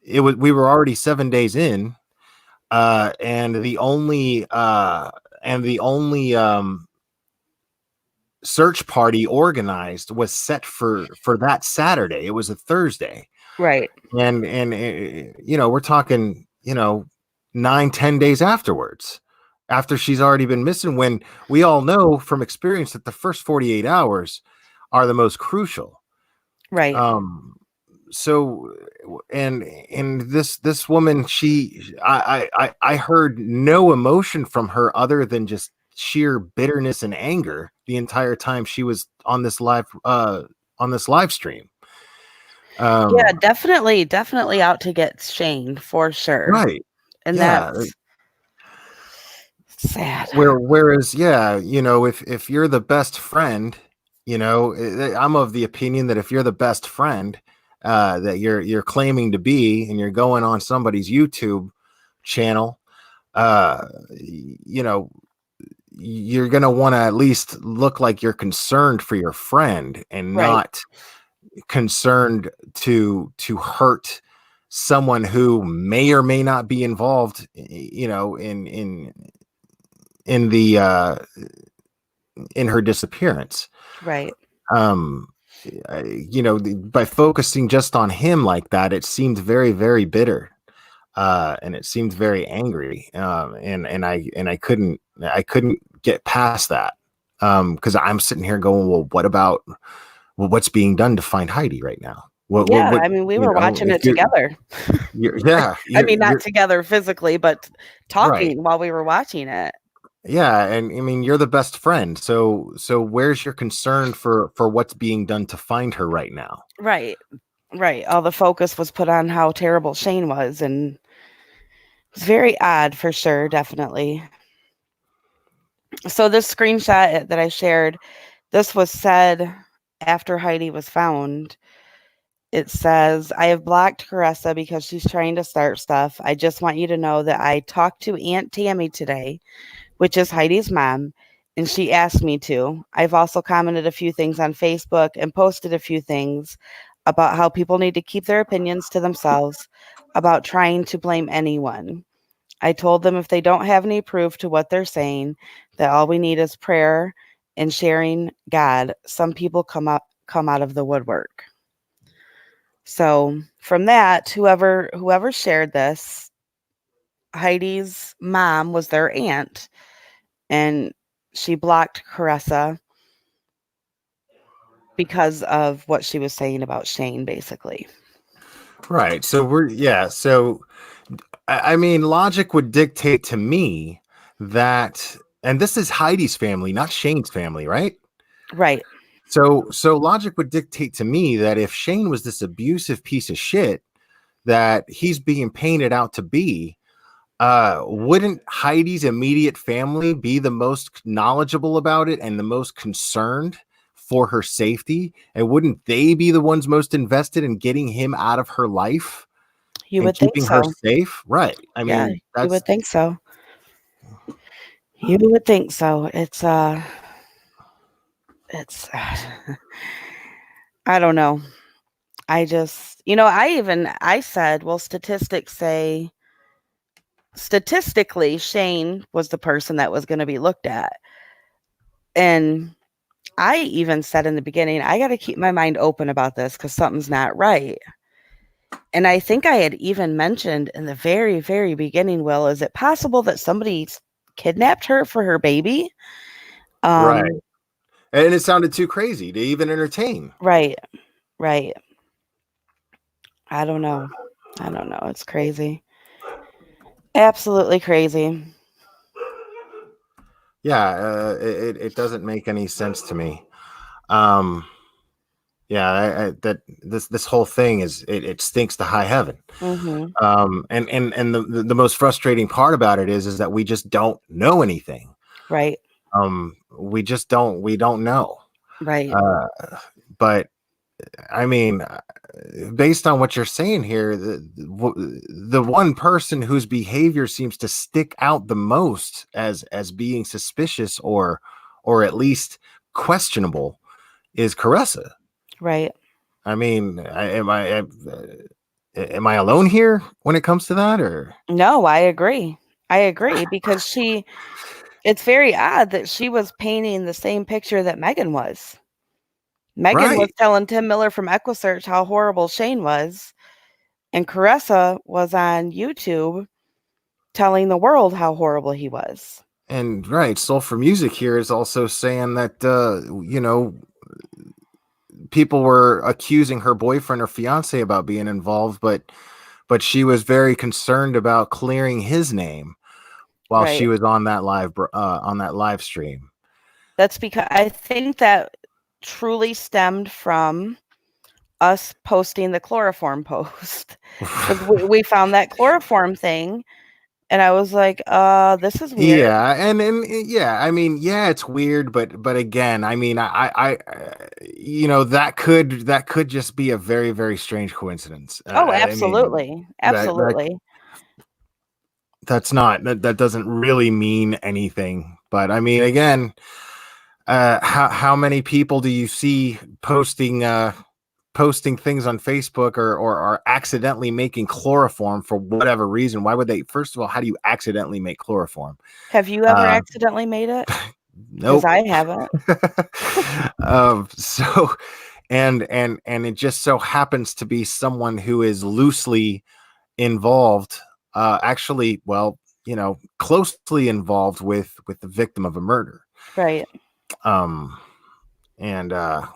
it was, we were already 7 days in, and the only search party organized was set for that Saturday. It was a Thursday, right? And we're talking 9-10 days afterwards, after she's already been missing, when we all know from experience that the first 48 hours are the most crucial, right? so and this woman, I heard no emotion from her other than just sheer bitterness and anger the entire time she was on this live stream. Yeah, definitely out to get Shane for sure. Right. And Yeah. that's sad. Whereas, yeah, if you're the best friend, I'm of the opinion that if you're the best friend that you're claiming to be, and you're going on somebody's YouTube channel, you're going to want to at least look like you're concerned for your friend, and Right. not concerned to hurt someone who may or may not be involved, in the in her disappearance. Right. By focusing just on him like that, it seemed very, very bitter, and it seemed very angry, and I couldn't get past that, because I'm sitting here going, well, what's being done to find Heidi right now? Yeah, I mean, we were watching it together. I mean, not together physically, but talking right. while we were watching it. Yeah, and I mean, you're the best friend, so where's your concern for what's being done to find her right now? Right. All the focus was put on how terrible Shane was, and it's very odd for sure, definitely. So this screenshot that I shared, this was said after Heidi was found. It says, I have blocked Caressa because she's trying to start stuff. I just want you to know that I talked to Aunt Tammy today, which is Heidi's mom, and she asked me to. I've also commented a few things on Facebook and posted a few things about how people need to keep their opinions to themselves about trying to blame anyone. I told them if they don't have any proof to what they're saying, that all we need is prayer and sharing God. Some people come out of the woodwork. So from that, whoever shared this, Heidi's mom was their aunt, and she blocked Caressa because of what she was saying about Shane, basically. Right. So I mean, logic would dictate to me that, and this is Heidi's family, not Shane's family, right? Right. So logic would dictate to me that if Shane was this abusive piece of shit that he's being painted out to be, wouldn't Heidi's immediate family be the most knowledgeable about it and the most concerned for her safety? And wouldn't they be the ones most invested in getting him out of her life? You and would think keeping so. her safe? Right. I Yeah, mean, you would think so. You would think so. It's I don't know. I just, I said, well, statistically, Shane was the person that was going to be looked at. And I even said in the beginning, I got to keep my mind open about this because something's not right. And I think I had even mentioned in the very, very beginning, Will, is it possible that somebody kidnapped her for her baby? right. And it sounded too crazy to even entertain. Right. I don't know. It's crazy. Absolutely crazy. Yeah, it doesn't make any sense to me. Yeah, that this whole thing it stinks to high heaven. Mm-hmm. And the most frustrating part about it is that we just don't know anything. Right. We don't know. Right. But I mean, based on what you're saying here, the one person whose behavior seems to stick out the most as being suspicious or at least questionable is Caressa. Right. I mean, am I alone here when it comes to that, or no? I agree because it's very odd that she was painting the same picture that Megan was. Megan was telling Tim Miller from EquiSearch how horrible Shane was, and Caressa was on YouTube telling the world how horrible he was. And Soul for Music here is also saying that people were accusing her boyfriend or fiance about being involved, but she was very concerned about clearing his name while she Right. was on that live stream. That's because I think that truly stemmed from us posting the chloroform post, because we found that chloroform thing, and I was like, this is weird. Yeah, and yeah, I mean, yeah, it's weird, but again, I mean, that could just be a very, very strange coincidence. Oh, I mean, absolutely. that that Absolutely. that's not that doesn't really mean anything. But I mean, again, how many people do you see posting things on Facebook or are accidentally making chloroform for whatever reason? Why would they? First of all, how do you accidentally make chloroform? Have you ever accidentally made it? Because Nope. I haven't. So and it just so happens to be someone who is loosely involved, actually, well, closely involved with the victim of a murder. Right. Um and I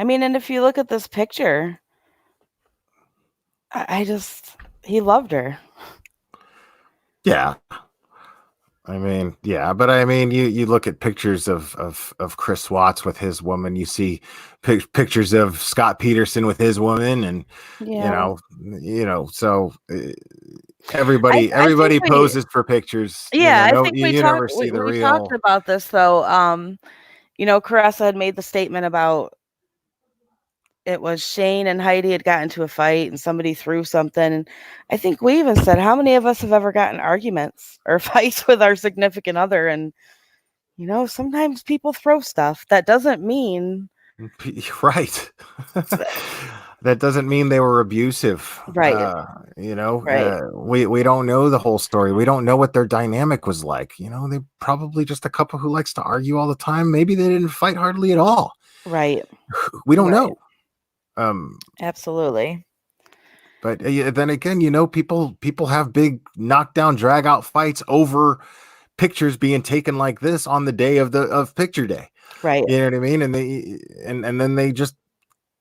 mean, and if you look at this picture, he loved her. yeah. I mean, yeah, but I mean, you look at pictures of Chris Watts with his woman, you see pictures of Scott Peterson with his woman, and Yeah. so I everybody think poses for pictures. I No, think you never see the we talked real. about this though. Caressa had made the statement about it was Shane and Heidi had gotten into a fight and somebody threw something. And I think we even said, how many of us have ever gotten arguments or fights with our significant other? And, sometimes people throw stuff. That doesn't mean. Right. That doesn't mean they were abusive. Right. Right. We don't know the whole story. We don't know what their dynamic was like. They probably just a couple who likes to argue all the time. Maybe they didn't fight hardly at all. Right. We don't Right. know. Absolutely. But then again, people have big knockdown, drag out fights over pictures being taken like this on the day of picture day. Right. You know what I mean? And they and then they just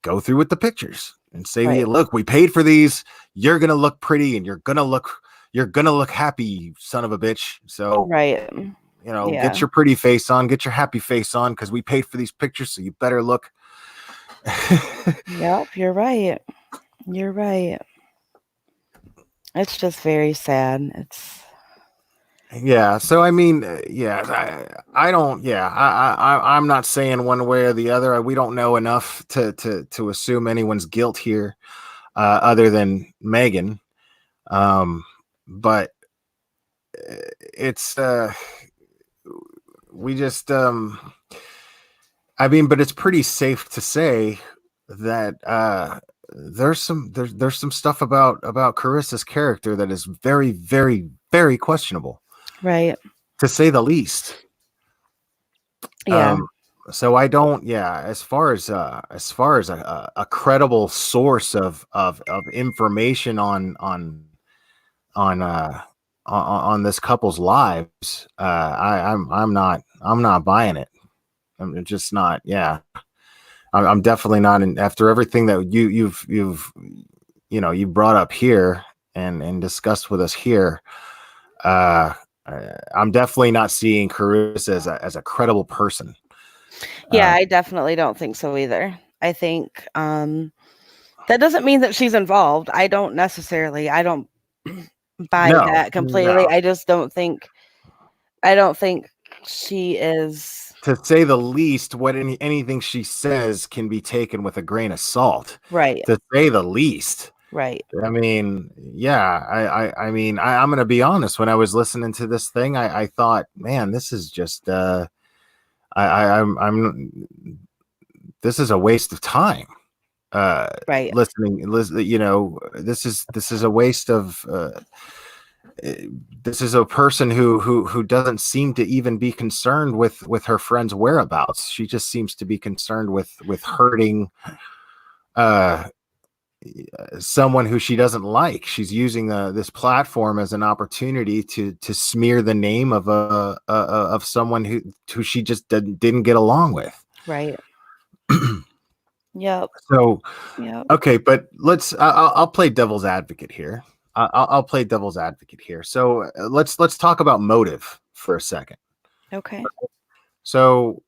go through with the pictures and say, Right. look, we paid for these. You're gonna look pretty and you're gonna look happy, you son of a bitch. So Right. get your pretty face on, get your happy face on, because we paid for these pictures, so you better look. Yep, you're right. You're right. It's just very sad. It's Yeah. So I mean, I don't. Yeah, I'm not saying one way or the other. We don't know enough to assume anyone's guilt here, other than Megan. But it's we just I mean, but it's pretty safe to say that there's some stuff about Carissa's character that is very, very, very questionable, right. to say the least. Yeah. So I don't. Yeah, as far as a credible source of information on this couple's lives, I'm not buying it. I'm just not. Yeah, I'm definitely not. After everything that you brought up here and discussed with us here, I'm definitely not seeing Caressa as a credible person. Yeah, I definitely don't think so either. I think that doesn't mean that she's involved. I don't buy that completely. No. I just don't think she is. To say the least, anything she says can be taken with a grain of salt. Right. To say the least. Right. I mean, yeah, I'm going to be honest. When I was listening to this thing, I thought, man, this is just, this is a waste of time. Right. Listening, this is a waste of, this is a person who doesn't seem to even be concerned with her friend's whereabouts. She just seems to be concerned with hurting someone who she doesn't like. She's using this platform as an opportunity to smear the name of someone who she just didn't get along with. Right. Yep. So, Yep. okay, but I'll play devil's advocate here. I'll play devil's advocate here. So let's talk about motive for a second. Okay. So,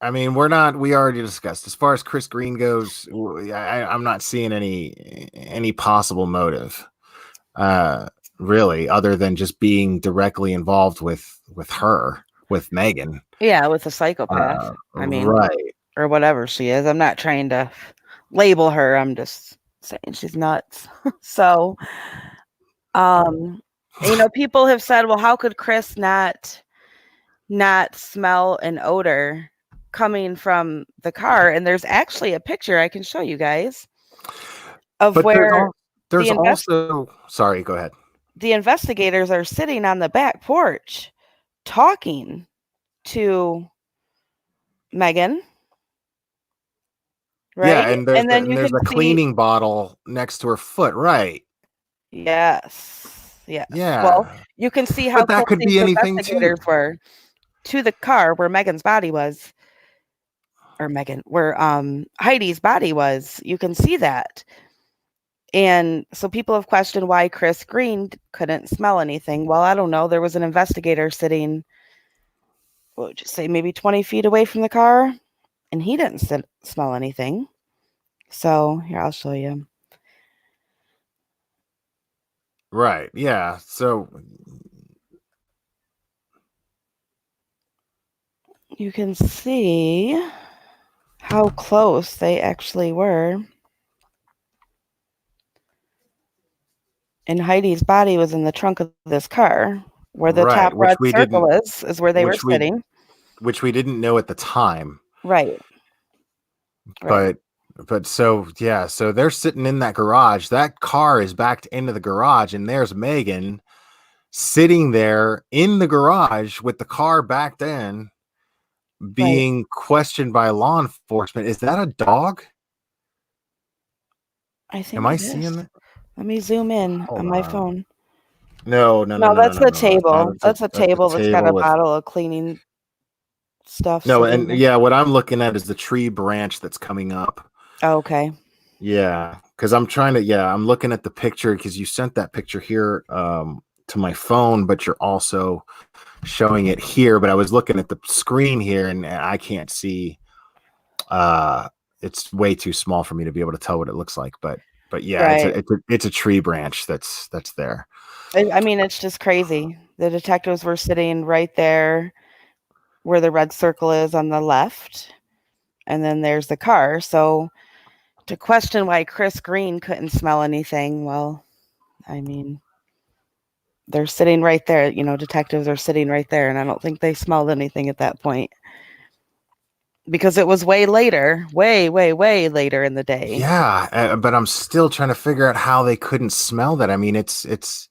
I mean, we already discussed as far as Chris Green goes. I'm not seeing any possible motive, really, other than just being directly involved with Megan. Yeah, with a psychopath. I mean, Right. or whatever she is. I'm not trying to label her. I'm just saying she's nuts. So, people have said, well, how could Chris not smell an odor coming from the car? And there's actually a picture I can show you guys of But where there's also, sorry, go ahead. the investigators are sitting on the back porch talking to Megan. Yeah, Right? and And then you there's can a see, cleaning bottle next to her foot, right? yes, yes. Well, Yeah. you can see how But that close could these be anything too. investigators were to the car where Megan's body was, or where Heidi's body was. You can see that. And so people have questioned why Chris Green couldn't smell anything. Well, I don't know. There was an investigator sitting, what would you say, maybe 20 feet away from the car, and he didn't smell anything. So here, I'll show you. Right. Yeah. So You can see how close they actually were. And Heidi's body was in the trunk of this car, where the top right, red circle is where they were which sitting. we didn't know at the time. Right. Right. But so yeah, so they're sitting in that garage. That car is backed into the garage, and there's Megan sitting there in the garage with the car backed in, being questioned by law enforcement. Is that a dog? I think Am I it is. seeing that? Let me zoom in Hold on my on. phone. No, No, that's the no. That's not. table. That's a That's a table that's got table a with bottle of cleaning stuff no, sitting and there. yeah, what I'm looking at is the tree branch that's coming up. Oh, okay. Yeah, because I'm looking at the picture because you sent that picture here to my phone, but you're also showing it here. But I was looking at the screen here, and I can't see. It's way too small for me to be able to tell what it looks like. But yeah, Right. it's a tree branch that's there. I mean, it's just crazy. The detectives were sitting right there where the red circle is on the left, and then there's the car. So to question why Chris Green couldn't smell anything, well, I mean, they're sitting right there. Detectives are sitting right there, and I don't think they smelled anything at that point because it was way later, way, way, way later in the day. Yeah, but I'm still trying to figure out how they couldn't smell that. I mean, it's.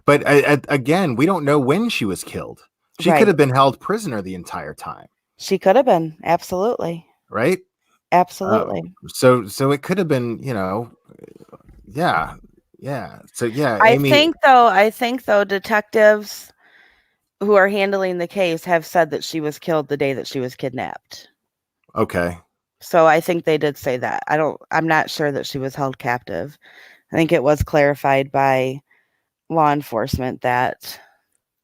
But again, we don't know when she was killed. She could Right. have been held prisoner the entire time, She could have been. Absolutely. right? Absolutely. So it could have been, yeah, yeah. So yeah, I Amy. think though, detectives who are handling the case have said that she was killed the day that she was kidnapped. Okay. So I think they did say that. I'm not sure that she was held captive. I think it was clarified by law enforcement that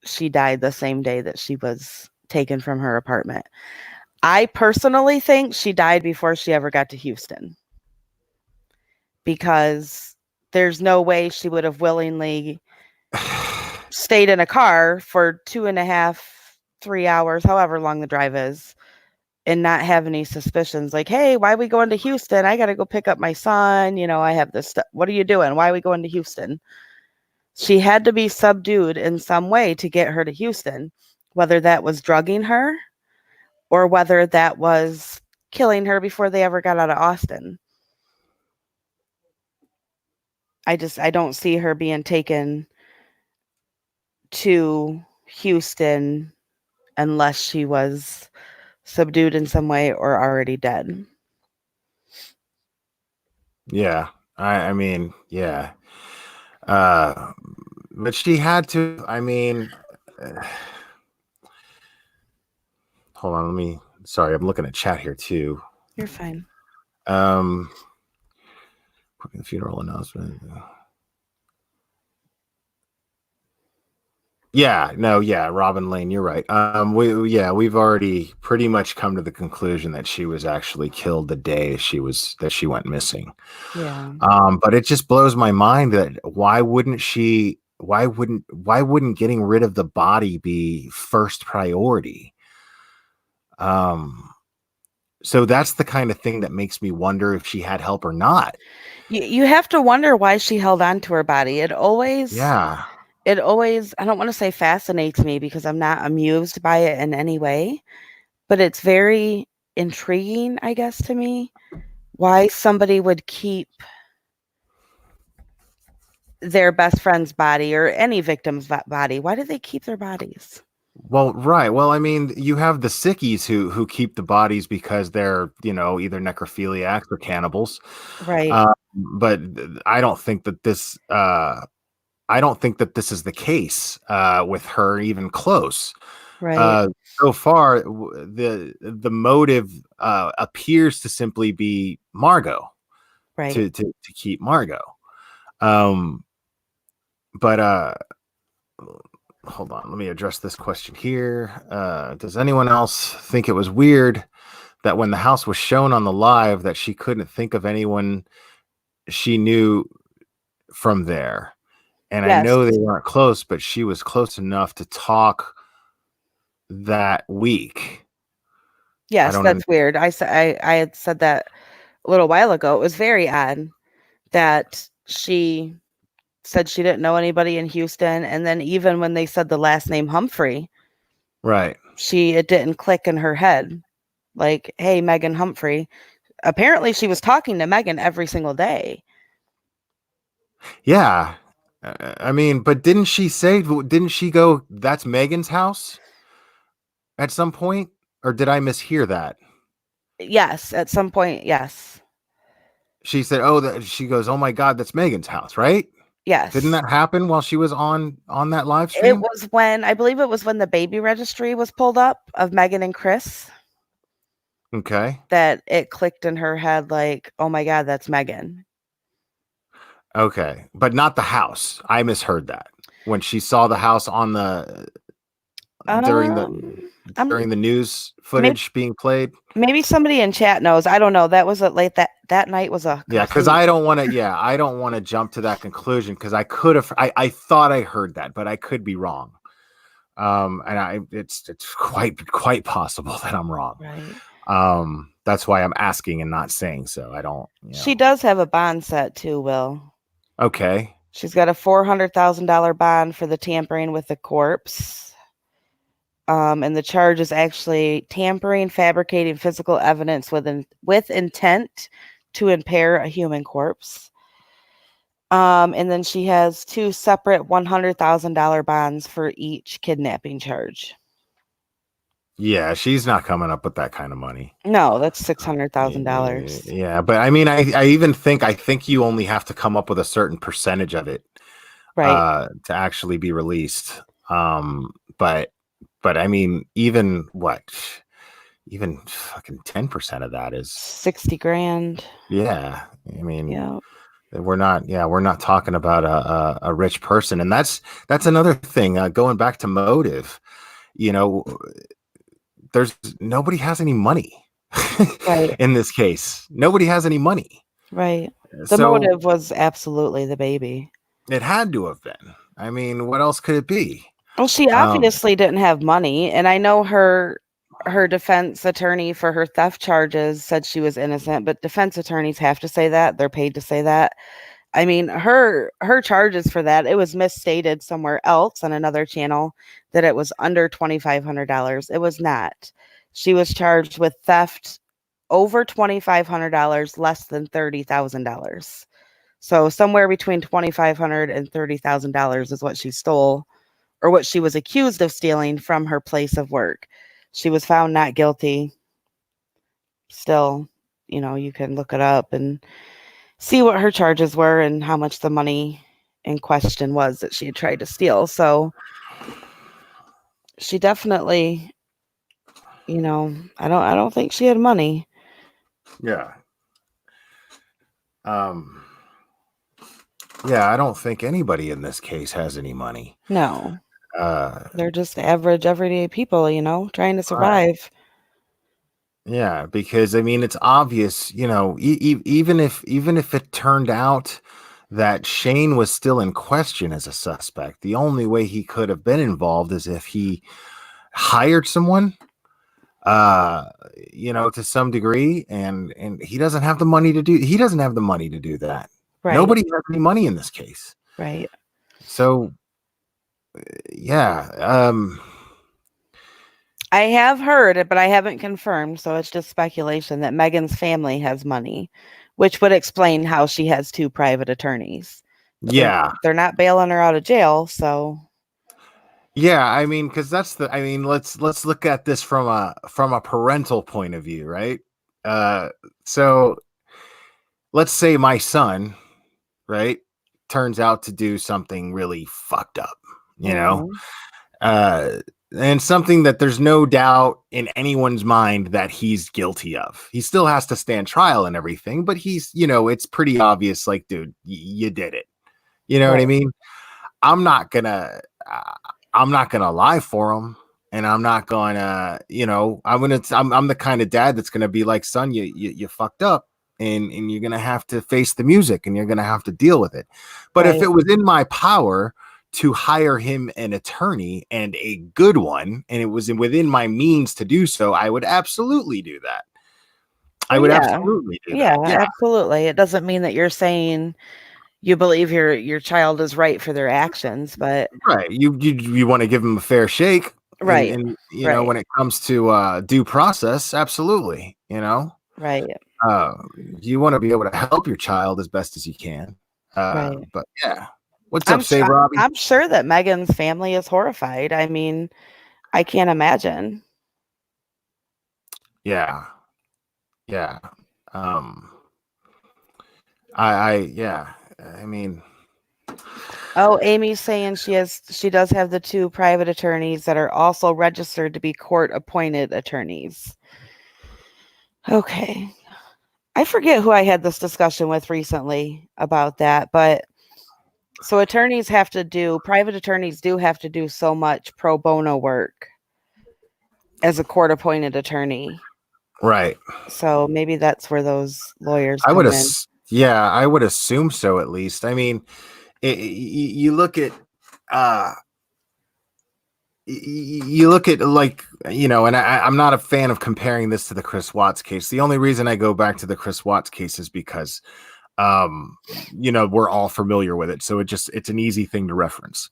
she died the same day that she was taken from her apartment. I personally think she died before she ever got to Houston, because there's no way she would have willingly stayed in a car for 2.5, 3 hours, however long the drive is, and not have any suspicions. Like, hey, why are we going to Houston? I got to go pick up my son. I have this stuff. What are you doing? Why are we going to Houston? She had to be subdued in some way to get her to Houston, whether that was drugging her or whether that was killing her before they ever got out of Austin. I don't see her being taken to Houston unless she was subdued in some way or already dead. Yeah. I mean, yeah. But she had to. I mean, hold on. Sorry, I'm looking at chat here too. You're fine. Funeral announcement. Yeah, no, yeah, Robin Lane, you're right. We've already pretty much come to the conclusion that she was actually killed the day she went missing. Yeah. But it just blows my mind that why wouldn't getting rid of the body be first priority? So that's the kind of thing that makes me wonder if she had help or not. You have to wonder why she held on to her body. It always, Yeah. I don't want to say fascinates me because I'm not amused by it in any way, but it's very intriguing, I guess, to me, why somebody would keep their best friend's body or any victim's body. Why do they keep their bodies? Well, right. Well, I mean, you have the sickies who keep the bodies because they're, either necrophiliacs or cannibals. Right. But I don't think that this is the case with her even close. Right. So far, the motive appears to simply be Margot, Right. to keep Margot. But hold on, let me address this question here. Does anyone else think it was weird that when the house was shown on the live that she couldn't think of anyone she knew from there? And I Yes. know they weren't close, but she was close enough to talk that week. Yes, that's weird. I had said that a little while ago. It was very odd that she said she didn't know anybody in Houston, and then even when they said the last name Humphrey, right, it didn't click in her head. Like, hey, Megan Humphrey. Apparently, she was talking to Megan every single day. Yeah. I mean, but didn't she go, that's Megan's house at some point? Or did I mishear that? Yes, at some point, yes. She said, she goes, oh my God, that's Megan's house, right? Yes. Didn't that happen while she was on that live It stream? was I believe it was when the baby registry was pulled up of Megan and Chris. Okay. That it clicked in her head like, oh my God, that's Megan. Okay. But not the house. I misheard that. When she saw the house on the during the news footage being played. Maybe somebody in chat knows. I don't know. That was that night was a because I don't want to jump to that conclusion because I could have I thought I heard that, but I could be wrong. And it's quite possible that I'm wrong. Right. That's why I'm asking and not saying so. I don't. She does have a bond set too, Will. Okay. She's got a $400,000 bond for the tampering with the corpse. And the charge is actually tampering, fabricating physical evidence with intent to impair a human corpse. And then she has 2 separate $100,000 bonds for each kidnapping charge. Yeah, she's not coming up with that kind of money. No, that's $600,000. Yeah, but I mean, I even think you only have to come up with a certain percentage of it, right, to actually be released. But I mean, even fucking 10% of that is $60,000. Yeah, I mean, yeah, we're not talking about a rich person, and that's another thing. Going back to motive, nobody has any money. right. In this case, nobody has any money. Right. The motive was absolutely the baby. It had to have been. I mean, what else could it be? Well, she obviously didn't have money, and I know her defense attorney for her theft charges said she was innocent, but defense attorneys have to say that. They're paid to say that. I mean, her charges for that, it was misstated somewhere else on another channel that it was under $2,500. It was not. She was charged with theft over $2,500, less than $30,000. So somewhere between $2,500 and $30,000 is what she stole, or what she was accused of stealing from her place of work. She was found not guilty. Still, you can look it up and see what her charges were and how much the money in question was that she had tried to steal. So she definitely, I don't think she had money. Yeah. Um, yeah, I don't think anybody in this case has any money. No. Uh, They're just average, everyday people, trying to right. survive. Yeah, because I mean, it's obvious, even if it turned out that Shane was still in question as a suspect, the only way he could have been involved is if he hired someone, uh, to some degree, and he doesn't have the money to do. He doesn't have the money to do that. Right. Nobody has any money in this case. Right. So, yeah. I have heard it, but I haven't confirmed, so it's just speculation that Megan's family has money, which would explain how she has 2 private attorneys. But Yeah. they're not bailing her out of jail, so Yeah, I mean, because let's look at this from a parental point of view, right? So let's say my son, right, turns out to do something really fucked up, and something that there's no doubt in anyone's mind that he's guilty of. He still has to stand trial and everything, but he's, it's pretty obvious, like, dude, you did it. You know what I mean? I'm not gonna lie for him, and I'm not gonna, I'm the kind of dad that's gonna be like, son, you fucked up, and you're gonna have to face the music, and you're gonna have to deal with it. But if it was in my power to hire him an attorney, and a good one, and it was within my means to do so, I would absolutely do that. I would absolutely do that. Yeah, absolutely. It doesn't mean that you're saying you believe your child is right for their actions, but right, you want to give them a fair shake, right, and when it comes to due process, absolutely, right, you want to be able to help your child as best as you can. right. But yeah, what's up, Save Robbie? I'm sure that Megan's family is horrified. I mean, I can't imagine. Yeah. I mean, oh, Amy's saying she does have the 2 private attorneys that are also registered to be court appointed attorneys. Okay. I forget who I had this discussion with recently about that, but so private attorneys do have to do so much pro bono work as a court appointed attorney. Right. So maybe that's where those lawyers I would assume so, at least. I mean, you look at like, and I'm not a fan of comparing this to the Chris Watts case. The only reason I go back to the Chris Watts case is because we're all familiar with it, so it's an easy thing to reference.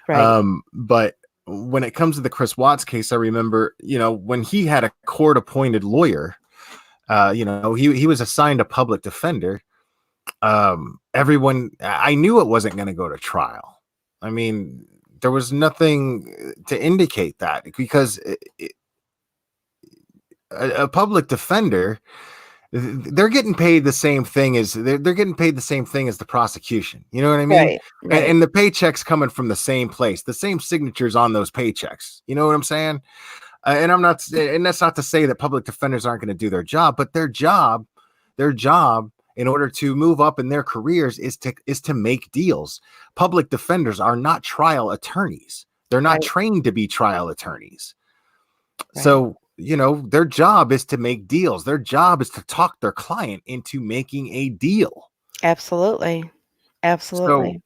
Right. But when it comes to the Chris Watts case, I remember, when he had a court appointed lawyer, he was assigned a public defender. I knew it wasn't going to go to trial. I mean, there was nothing to indicate that, because a public defender, they're getting paid the same thing as they're getting paid the same thing as the prosecution. You know what I mean? Right. And the paychecks coming from the same place, the same signatures on those paychecks. You know what I'm saying? And that's not to say that public defenders aren't going to do their job, but their job in order to move up in their careers is to make deals. Public defenders are not trial attorneys. They're not trained to be trial attorneys. Right. So, their job is to make deals. Their job is to talk their client into making a deal. Absolutely. So,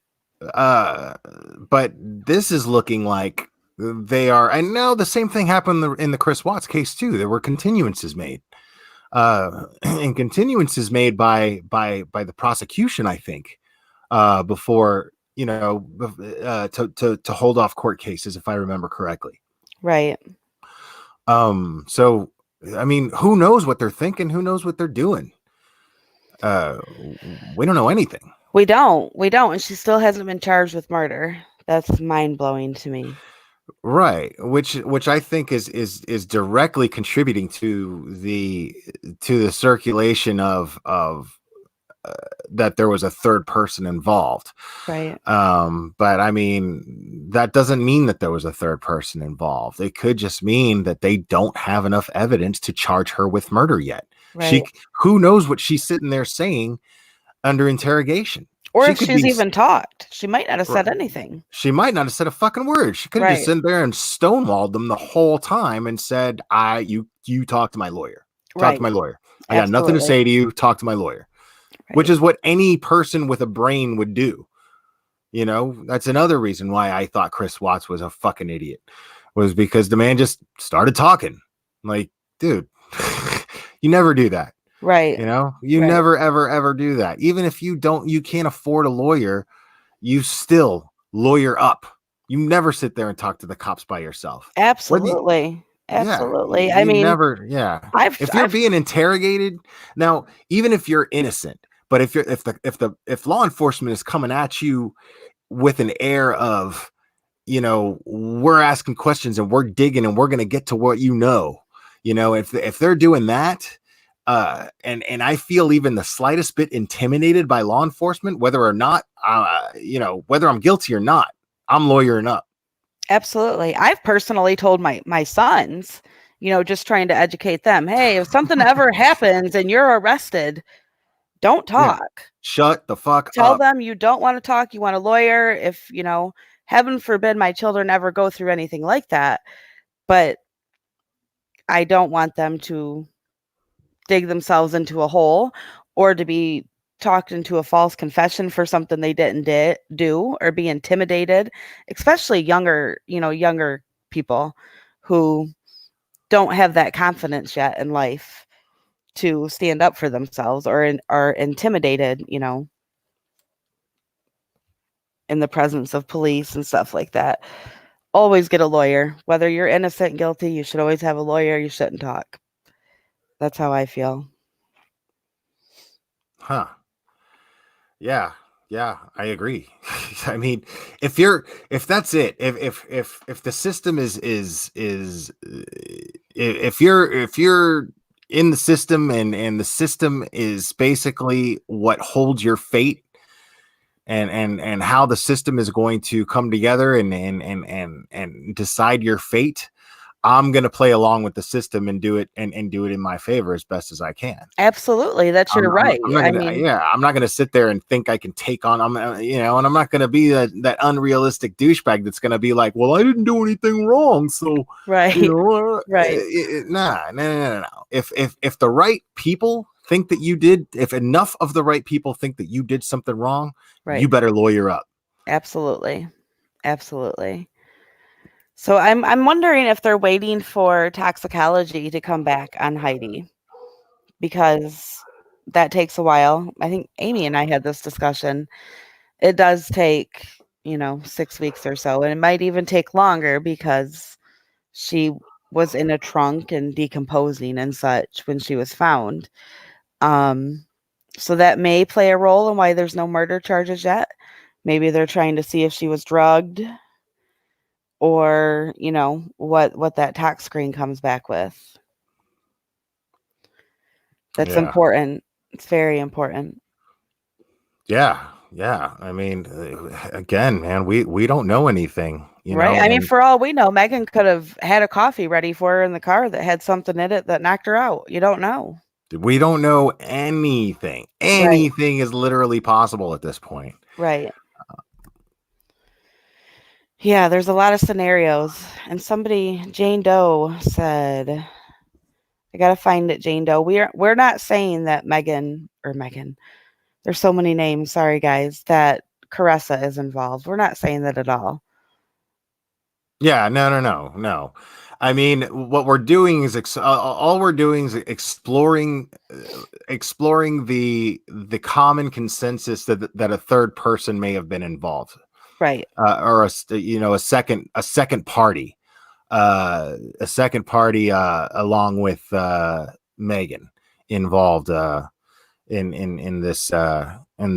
but this is looking like they are, and now the same thing happened in the Chris Watts case too. There were continuances made. And continuances made by the prosecution, I think, before, to hold off court cases, if I remember correctly. Right. So, I mean, who knows what they're thinking? Who knows what they're doing? We don't know anything. We don't. And she still hasn't been charged with murder. That's mind blowing to me. Right, which I think is directly contributing to the circulation of that there was a third person involved. Right. But I mean, that doesn't mean that there was a third person involved. It could just mean that they don't have enough evidence to charge her with murder yet. Right. Who knows what she's sitting there saying under interrogation. Or She if could she's be. even talked, she might not have said anything. She might not have said a fucking word. She could have just Right. sat there and stonewalled them the whole time and said, you talk to my lawyer. Talk to Right. my lawyer. I got nothing to Absolutely. say to you. Talk to my lawyer. Right. Which is what any person with a brain would do. You know, that's another reason why I thought Chris Watts was a fucking idiot, was because the man just started talking. Like, dude, you never do that. Right. You know, you Right. never, ever, ever do that. Even if you can't afford a lawyer, you still lawyer up. You never sit there and talk to the cops by yourself. Absolutely. Absolutely. Yeah, I you mean, never. Yeah, I've if you're being interrogated now, even if you're innocent, but if law enforcement is coming at you with an air of, you know, we're asking questions and we're digging and we're going to get to what you know, if they're doing that, and I feel even the slightest bit intimidated by law enforcement, whether or not, whether I'm guilty or not, I'm lawyering up. Absolutely. I've personally told my sons, just trying to educate them, hey, if something ever happens and you're arrested, don't talk. Yeah. Shut the fuck Tell up. them you don't want to talk, you want a lawyer. If, heaven forbid my children ever go through anything like that, but I don't want them to dig themselves into a hole or to be talked into a false confession for something they didn't do, or be intimidated, especially younger people who don't have that confidence yet in life to stand up for themselves, or are intimidated, in the presence of police and stuff like that. Always get a lawyer. Whether you're innocent, guilty, you should always have a lawyer. You shouldn't talk. That's how I feel. Huh. Yeah, I agree. I mean, if that's it, if the system is if you're in the system, and the system is basically what holds your fate, and how the system is going to come together and decide your fate, I'm going to play along with the system and do it and do it in my favor as best as I can. Absolutely. That's your right. I'm not going to sit there and think I can take on, and I'm not going to be that unrealistic douchebag that's going to be like, well, I didn't do anything wrong. So, right. Right. No. If the right people think that you did, if enough of the right people think that you did something wrong, right, you better lawyer up. Absolutely. So I'm wondering if they're waiting for toxicology to come back on Heidi, because that takes a while. I think Amy and I had this discussion. It does take, 6 weeks or so, and it might even take longer because she was in a trunk and decomposing and such when she was found. So that may play a role in why there's no murder charges yet. Maybe they're trying to see if she was drugged, or, what that tox screen comes back with. That's important. It's very important. Yeah. I mean, again, man, we don't know anything, right? I mean, for all we know, Megan could have had a coffee ready for her in the car that had something in it that knocked her out. You don't know. We don't know anything. Anything is literally possible at this point. Right. Yeah, there's a lot of scenarios. And somebody, Jane Doe, said, I gotta find it, Jane Doe. We're not saying that Megan, there's so many names, sorry guys, that Caressa is involved. We're not saying that at all. Yeah, no. I mean, what we're doing is all we're doing is exploring the common consensus that a third person may have been involved, right? Or a second party, along with Megan involved in this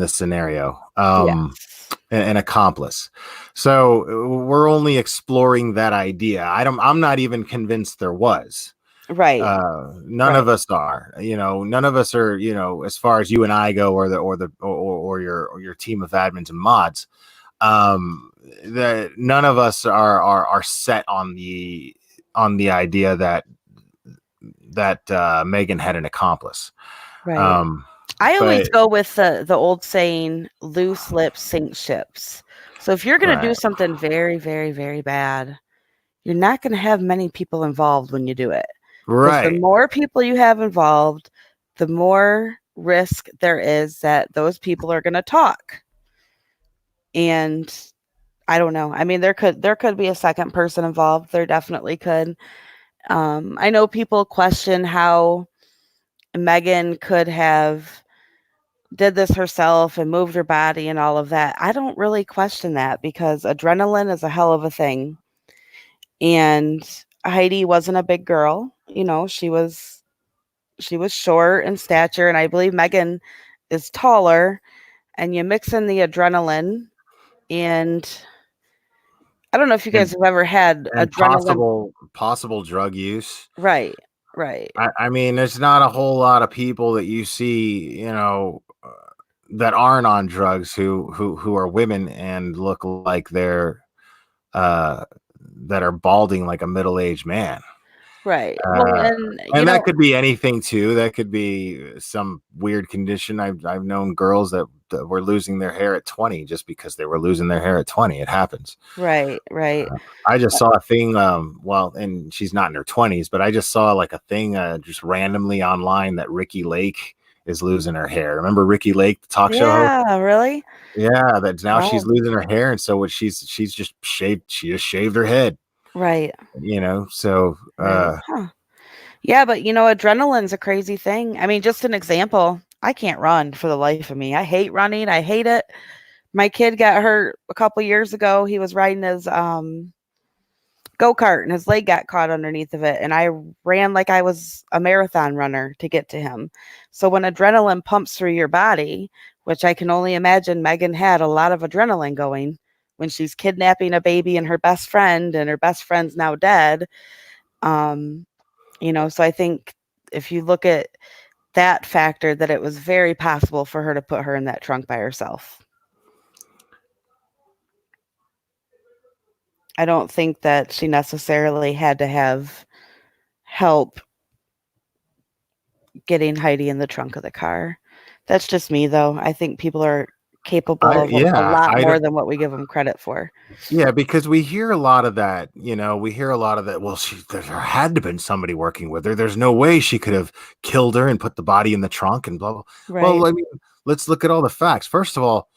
scenario. Yes. An accomplice. So we're only exploring that idea. I'm not even convinced there was. Right. None of us are. None of us are. As far as you and I go, or your team of admins and mods, that none of us are set on the idea that Megan had an accomplice. Right. I always But go with the old saying, loose lips sink ships. So if you're going to do right, something very, very, very bad, you're not going to have many people involved when you do it. Because the right. more people you have involved, the more risk there is that those people are going to talk. And I don't know. I mean, there could be a second person involved. There definitely could. I know people question how Megan could have did this herself and moved her body and all of that. I don't really question that because adrenaline is a hell of a thing. And Heidi wasn't a big girl. She was short in stature, and I believe Megan is taller. And you mix in the adrenaline, and I don't know if you guys And have ever had and adrenaline. possible drug use. Right, right, I mean, there's not a whole lot of people that you see, that aren't on drugs who are women and look like they're uh that are balding like a middle-aged man. right. Well, Uh, and and that could be anything too. That could be some weird condition. I've known girls that were losing their hair at 20 just because they were losing their hair at 20. It happens. right, right. I just saw a thing. Well, and she's not in her 20s, but I just saw like a thing just randomly online that Ricky Lake is losing her hair. Remember Ricky Lake, the talk show host? Yeah, really? Yeah, that now she's Wow. losing her hair, and so what she's just shaved. She just shaved her head. Right, So right. Huh. Yeah, but adrenaline's a crazy thing. I mean, just an example. I can't run for the life of me. I hate running. I hate it. My kid got hurt a couple years ago. He was riding his go-kart and his leg got caught underneath of it, and I ran like I was a marathon runner to get to him. So when adrenaline pumps through your body, which I can only imagine Megan had a lot of adrenaline going when she's kidnapping a baby and her best friend's now dead. Um, so I think if you look at that factor, that it was very possible for her to put her in that trunk by herself. I don't think that she necessarily had to have help getting Heidi in the trunk of the car. That's just me, though. I think people are capable I of a yeah, lot I more don't. than what we give them credit for. Yeah, because we hear a lot of that. We hear a lot of that. Well, there had to have been somebody working with her. There's no way she could have killed her and put the body in the trunk and blah blah. Right, Well, I mean, let's look at all the facts. First of all,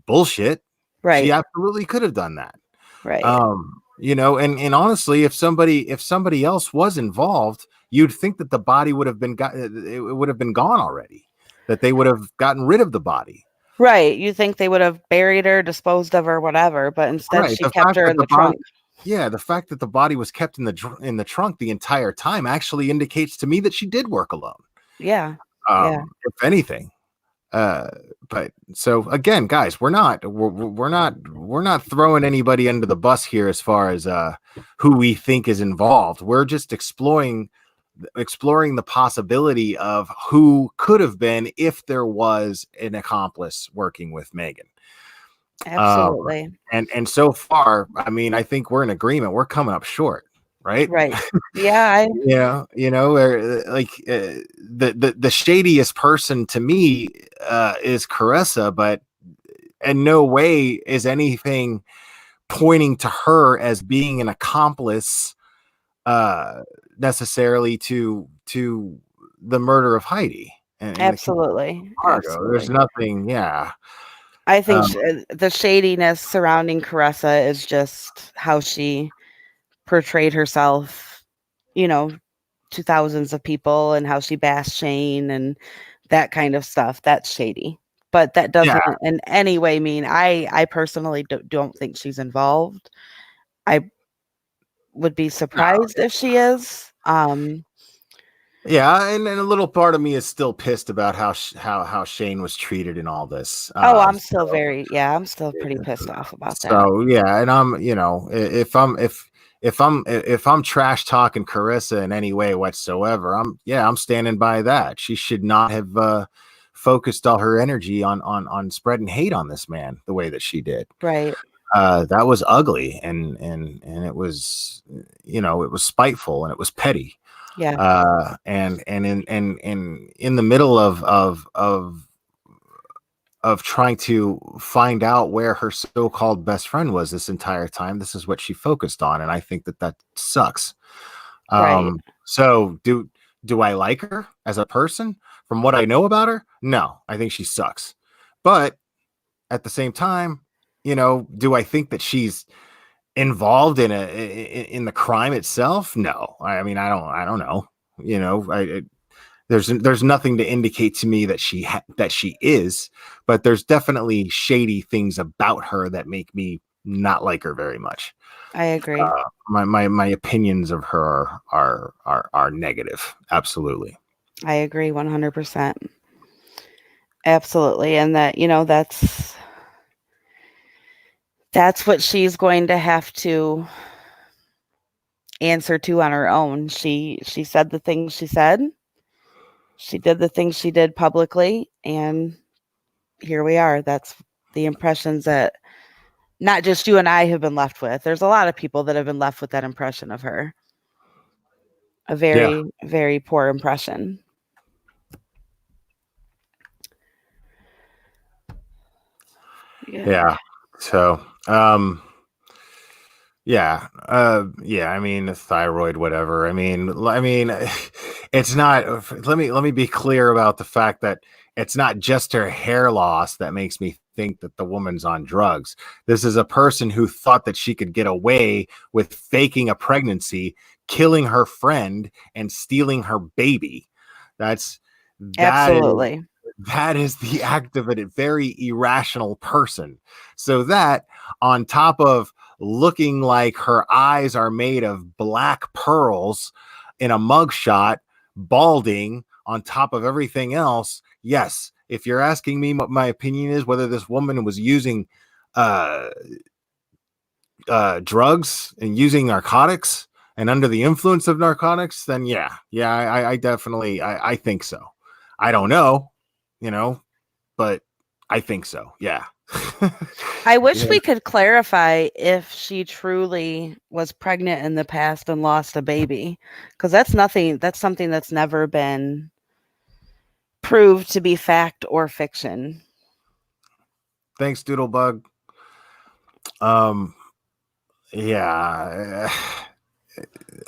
bullshit. She right, absolutely could have done that. right, And honestly, if somebody else was involved, you'd think that the body would have been it would have been gone already. That they would have gotten rid of the body. right. You think they would have buried her, disposed of her, whatever, but instead Right. she kept her in the trunk. The fact that the body was kept in the trunk the entire time actually indicates to me that she did work alone. Yeah, yeah, If anything. But so again, guys, we're not throwing anybody under the bus here as far as who we think is involved. We're just exploring the possibility of who could have been if there was an accomplice working with Megan. Um, absolutely. and so far, I mean, I think we're in agreement. We're coming up short, right? Right. Yeah, The shadiest person to me is Caressa, but in no way is anything pointing to her as being an accomplice necessarily to the murder of Heidi and the absolutely, Margo. There's absolutely. nothing, yeah. I think Um, the shadiness surrounding Caressa is just how she portrayed herself, you know, to thousands of people and how she bashed Shane and that kind of stuff. That's shady. But that yeah, doesn't in any way mean I personally don't think she's involved. I would be no, surprised if she is. yeah, and a little part of me is still pissed about how Shane was treated in all this. Oh, I'm still pretty pissed off about that. So yeah, and if I'm trash talking Carissa in any way whatsoever, I'm standing by that. She should not have focused all her energy on spreading hate on this man the way that she did. Right. That was ugly, and it was it was spiteful and it was petty. Yeah. And in the middle of trying to find out where her so-called best friend was this entire time, this is what she focused on, and I think that sucks. Right. So do I like her as a person from what I know about her? No, I think she sucks. But at the same time, do I think that she's involved in the crime itself? No. I mean, I don't know. There's nothing to indicate to me that she is, but there's definitely shady things about her that make me not like her very much. I agree. My opinions of her are negative. Absolutely. I agree 100%. Absolutely. And that, that's what she's going to have to answer to on her own. She said the things she said. She did the things she did publicly, and here we are. That's the impressions that not just you and I have been left with. There's a lot of people that have been left with that impression of her. A very, very poor impression. Yeah. So, yeah. I mean, the thyroid, whatever. I mean, it's not. Let me be clear about the fact that it's not just her hair loss that makes me think that the woman's on drugs. This is a person who thought that she could get away with faking a pregnancy, killing her friend, and stealing her baby. Absolutely. That is the act of a very irrational person. So that, on top of looking like her eyes are made of black pearls in a mugshot, balding on top of everything else, yes, if you're asking me what my opinion is, whether this woman was using drugs and using narcotics and under the influence of narcotics, then I definitely I think so. I don't know, but I think so. Yeah. I wish we could clarify if she truly was pregnant in the past and lost a baby, because that's something that's never been proved to be fact or fiction. Thanks, Doodlebug. Yeah.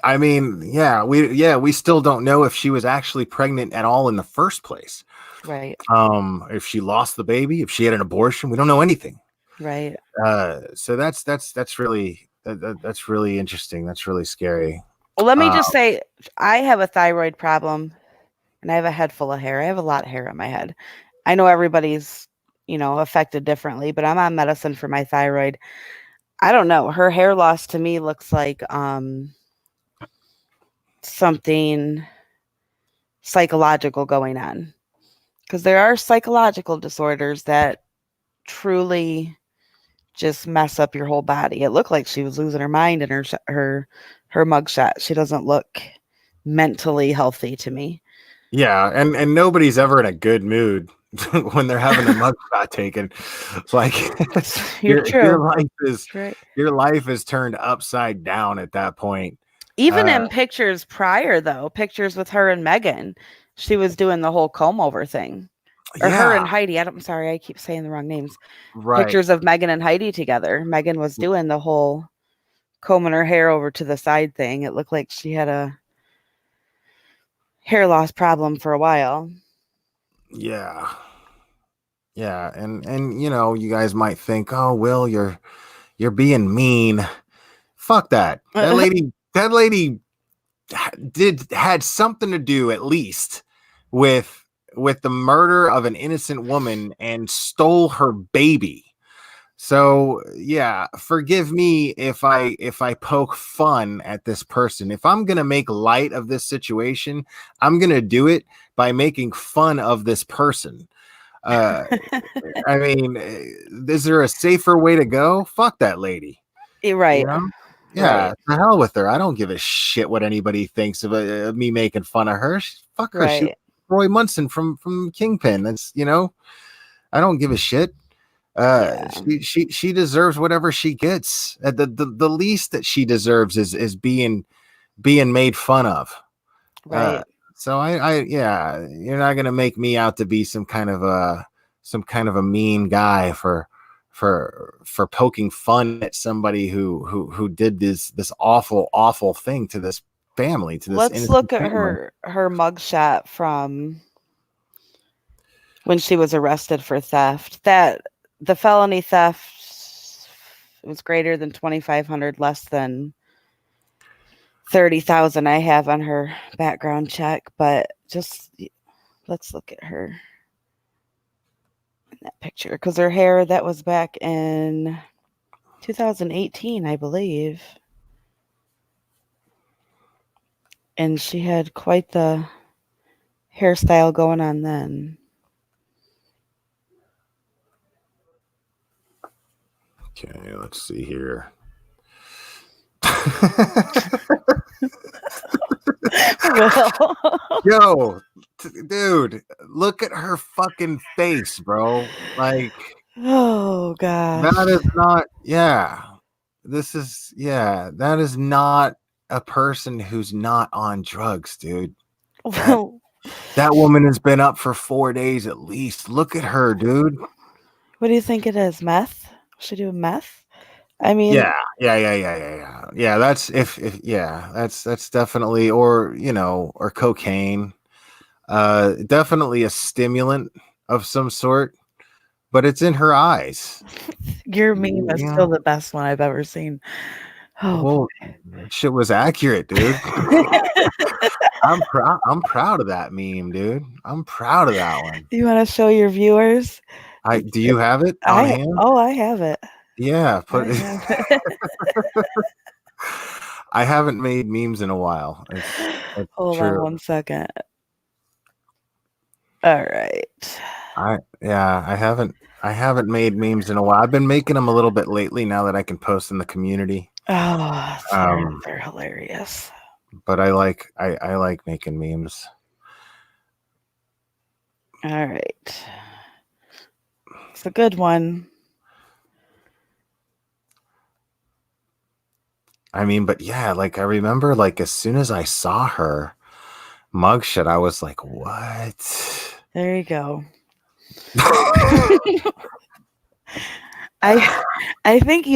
I mean, we still don't know if she was actually pregnant at all in the first place. Right. If she lost the baby, if she had an abortion, we don't know anything. Right. So that's really interesting. That's really scary. Well, let me just say, I have a thyroid problem, and I have a head full of hair. I have a lot of hair on my head. I know everybody's, affected differently, but I'm on medicine for my thyroid. I don't know. Her hair loss to me looks like something psychological going on, because there are psychological disorders that truly just mess up your whole body. It looked like she was losing her mind in her mugshot. She doesn't look mentally healthy to me. Yeah, and nobody's ever in a good mood when they're having a mugshot taken. It's like your life is turned upside down at that point. Even in pictures prior, though, pictures with her and Megan, she was doing the whole comb over thing. Or her and Heidi. I'm sorry, I keep saying the wrong names. Right. Pictures of Megan and Heidi together. Megan was doing the whole combing her hair over to the side thing. It looked like she had a hair loss problem for a while. Yeah. And you guys might think, oh, Will, you're being mean. Fuck that. That lady had something to do, at least, with the murder of an innocent woman and stole her baby. So yeah, forgive me if I poke fun at this person. If I'm gonna make light of this situation, I'm gonna do it by making fun of this person. I mean, is there a safer way to go? Fuck that lady. Right. Yeah, right. The hell with her. I don't give a shit what anybody thinks of me making fun of her. Fuck her. She's Roy Munson from Kingpin. That's I don't give a shit. She deserves whatever she gets. The least that she deserves is being made fun of. Right. So yeah, you're not gonna make me out to be some kind of a mean guy for poking fun at somebody who did this awful thing to this family, to this Let's innocent look at family. her mugshot from when she was arrested for theft. That the felony theft was greater than 2,500, less than 30,000 I have on her background check, but just let's look at her in that picture, because her hair, that was back in 2018, I believe. And she had quite the hairstyle going on then. Okay, let's see here. Well, Yo, dude, look at her fucking face, bro. Like, oh gosh. that is not, yeah. That is not a person who's not on drugs, dude. That Well, that woman has been up for 4 days at least. Look at her, dude. what do you think it is? Meth? She do meth? I mean, Yeah. That's if yeah, that's definitely, or or cocaine. Definitely a stimulant of some sort, but it's in her eyes. your meme is Yeah. still the best one I've ever seen. Oh, Well, shit was accurate, dude. I'm proud of that meme, dude. I'm proud of that one. you want to show your viewers? Do you have it on hand? I have it. Yeah, I put have it. I haven't made memes in a while. It's Hold on true. 1 second. All right. I haven't made memes in a while. I've been making them a little bit lately now that I can post in the community. Oh, Um, they're hilarious. but I like making memes. All right. It's a good one. I mean, but yeah, like I remember, like as soon as I saw her mugshot, I was like, "What?" There you go. I think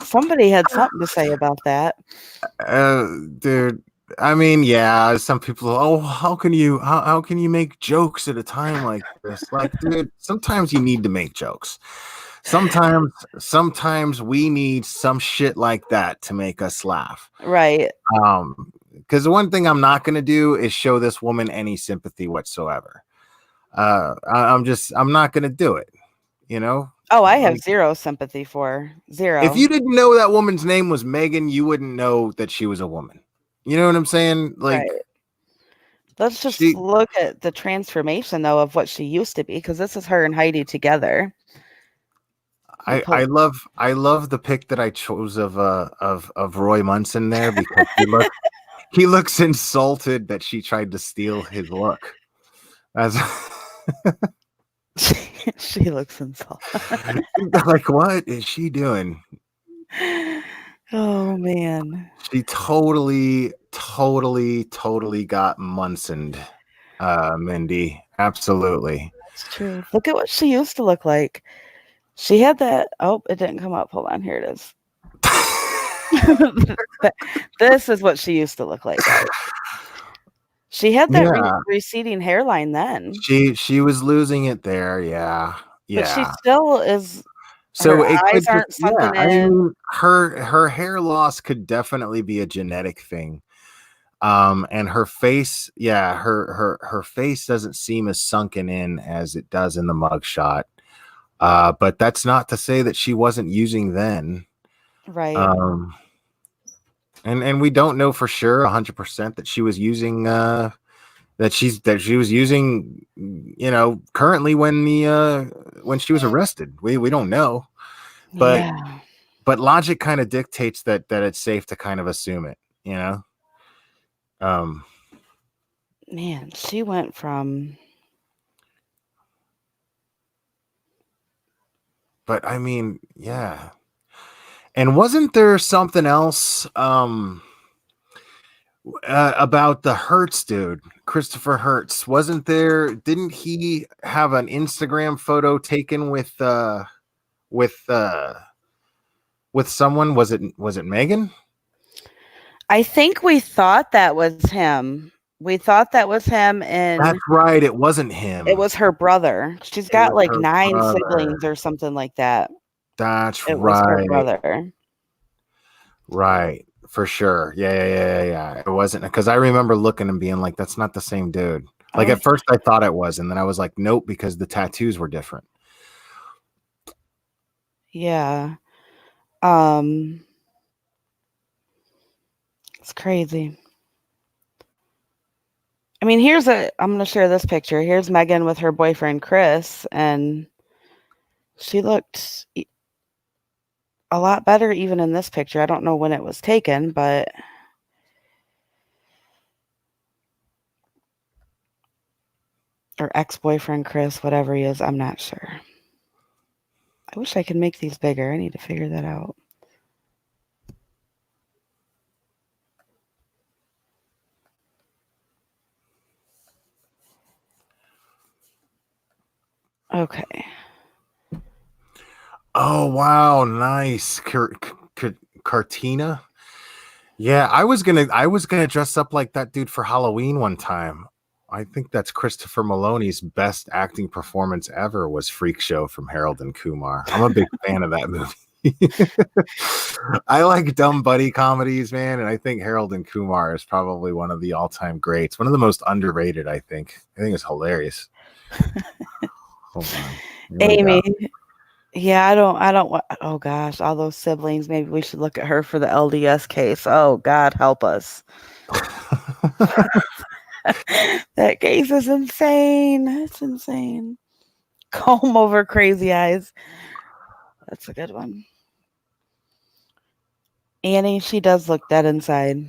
somebody had something to say about that. Dude. I mean, yeah, some people, oh, how can you make jokes at a time like this? Like, dude, sometimes you need to make jokes. Sometimes we need some shit like that to make us laugh. Right. Because the one thing I'm not gonna do is show this woman any sympathy whatsoever. I'm not gonna do it, you know? Oh, I have Like, zero sympathy for zero. if you didn't know that woman's name was Megan, you wouldn't know that she was a woman. You know what I'm saying? Like, Right. Let's just she look at the transformation though of what she used to be, because this is her and Heidi together. I love the pic that I chose of Roy Munson there, because he looks insulted that she tried to steal his look. As She looks insulted. like, what is she doing? Oh man. She totally got Munsoned, Mindy. Absolutely. That's true. Look at what she used to look like. She had that. Oh, it didn't come up. Hold on. Here it is. This is what she used to look like, guys. She had that receding hairline then. She was losing it there, yeah. But she still is. So her eyes aren't sunken in. I mean, her hair loss could definitely be a genetic thing. And her face, yeah, her face doesn't seem as sunken in as it does in the mugshot. But that's not to say that she wasn't using then. Right. And we don't know for sure 100% that she was using that she was using, currently when she was arrested. We don't know. But but logic kind of dictates that it's safe to kind of assume it, you know. Man, she went from. But I mean, yeah. And wasn't there something else? About the Hertz dude, Christopher Hertz. Wasn't there? Didn't he have an Instagram photo taken with uh with someone? Was it Megan? I think we thought that was him. We thought that was him, and That's right. It wasn't it him. was her brother. She's It got was like her 9 brother. siblings or something like that. That's It was her right. brother. Right. For sure. Yeah. It wasn't, because I remember looking and being like, that's not the same dude. Like Oh, at first I thought it was, and then I was like, nope, because the tattoos were different. yeah. It's crazy. I mean, I'm going to share this picture. Here's Megan with her boyfriend, Chris, and she looked a lot better even in this picture. I don't know when it was taken, but or ex-boyfriend Chris, whatever he is, I'm not sure. I wish I could make these bigger. I need to figure that out. Okay. Oh wow, nice. Cartina. Yeah, I was gonna dress up like that dude for Halloween one time. I think that's Christopher Maloney's best acting performance ever was Freak Show from Harold and Kumar. I'm a big fan of that movie. I like dumb buddy comedies, man, and I think Harold and Kumar is probably one of the all-time greats. One of the most underrated, I think. I think it's hilarious. Hold on. Here we go. Amy. Yeah, I don't want, oh gosh, all those siblings. Maybe we should look at her for the LDS case. Oh God, help us. That case is insane. It's insane. Comb over crazy eyes. That's a good one. Annie, she does look dead inside.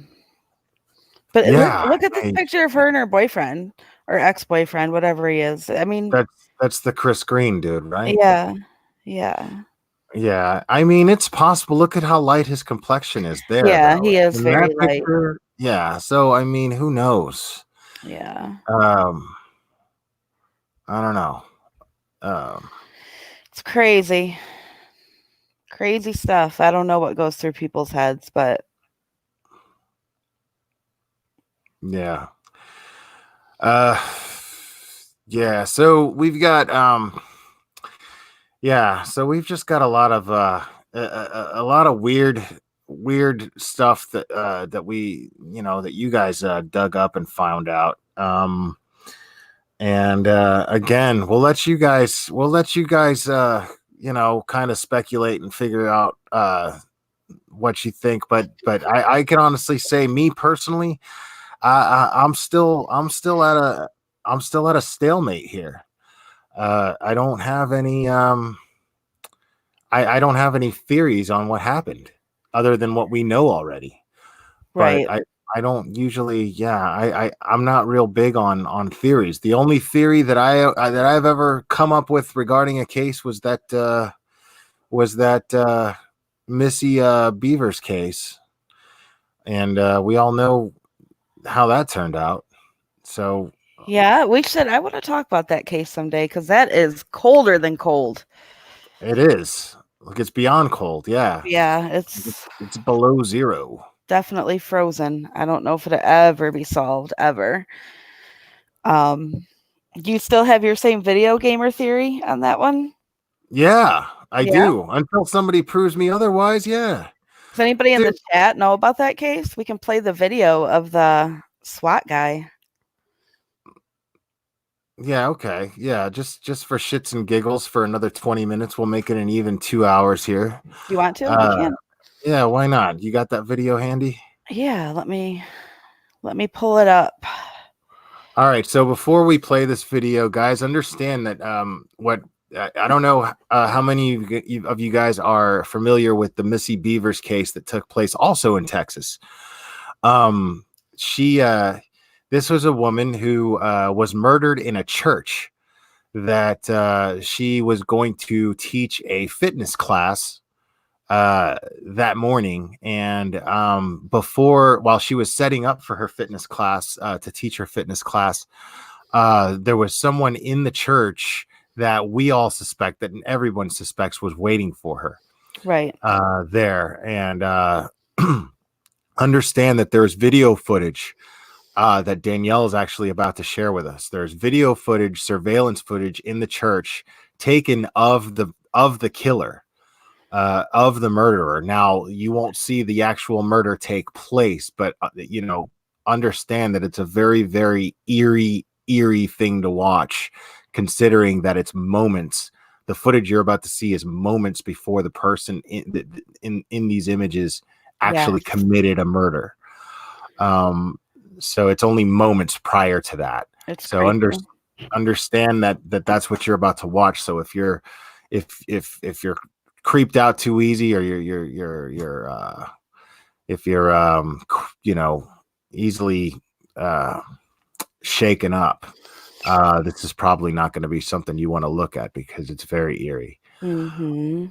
But Yeah, look at this picture of her and her boyfriend or ex-boyfriend, whatever he is. I mean, that's the Chris Green dude, right? yeah. Yeah. Yeah, I mean, it's possible. Look at how light his complexion is there, Yeah, though. he is In very that light. picture, yeah. So, I mean, who knows? Yeah. I don't know. It's crazy. Crazy stuff. I don't know what goes through people's heads, but Yeah. Uh, yeah. So we've got yeah. So we've just got a lot of a lot of weird stuff that we that you guys dug up and found out. And again, we'll let you guys kind of speculate and figure out what you think. But I can honestly say, me personally, I'm still at a stalemate here. I don't have any I don't have any theories on what happened other than what we know already. right. But I don't usually, I'm not real big on theories. The only theory that I've ever come up with regarding a case was that Missy Bevers case, and we all know how that turned out. So Yeah, we should. I want to talk about that case someday because that is colder than cold. it is. Like, it's beyond cold. Yeah, Yeah, it's below zero. definitely frozen. I don't know if it'll ever be solved ever. Do you still have your same video gamer theory on that one? Yeah, I Yeah. do. Until somebody proves me otherwise. Yeah. Does anybody in the Dude, chat know about that case? We can play the video of the SWAT guy. yeah, okay. Yeah, just for shits and giggles for another 20 minutes. We'll make it an even 2 hours here. Do you want to? We Uh can. yeah, why not? You got that video handy? Yeah, let me pull it up. All right, so before we play this video, guys, understand that what I don't know how many of you guys are familiar with the Missy Bevers case that took place also in Texas. She This was a woman who was murdered in a church that she was going to teach a fitness class that morning, and while she was setting up for her fitness class, to teach her fitness class, there was someone in the church that we all suspect, that everyone suspects, was waiting for her Right. there. And understand that there's video footage that Danielle is actually about to share with us. There's video footage, surveillance footage in the church taken of the killer, of the murderer. Now, you won't see the actual murder take place, but understand that it's a very, very eerie thing to watch, considering that it's moments. The footage you're about to see is moments before the person in these images actually Yes. committed a murder. So it's only moments prior to that. It's So creepy. understand that's what you're about to watch. So if you're creeped out too easy, or if you're easily shaken up, this is probably not going to be something you want to look at, because it's very eerie. Mm-hmm.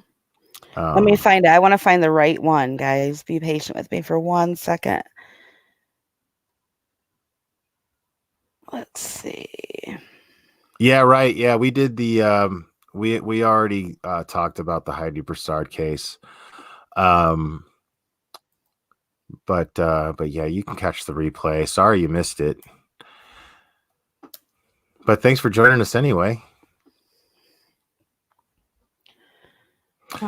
Let me find it. I want to find the right one, guys. Be patient with me for 1 second. Let's see. Yeah, right. Yeah, we did the we already talked about the Heidi Broussard case. But yeah, you can catch the replay. Sorry you missed it. But thanks for joining us anyway.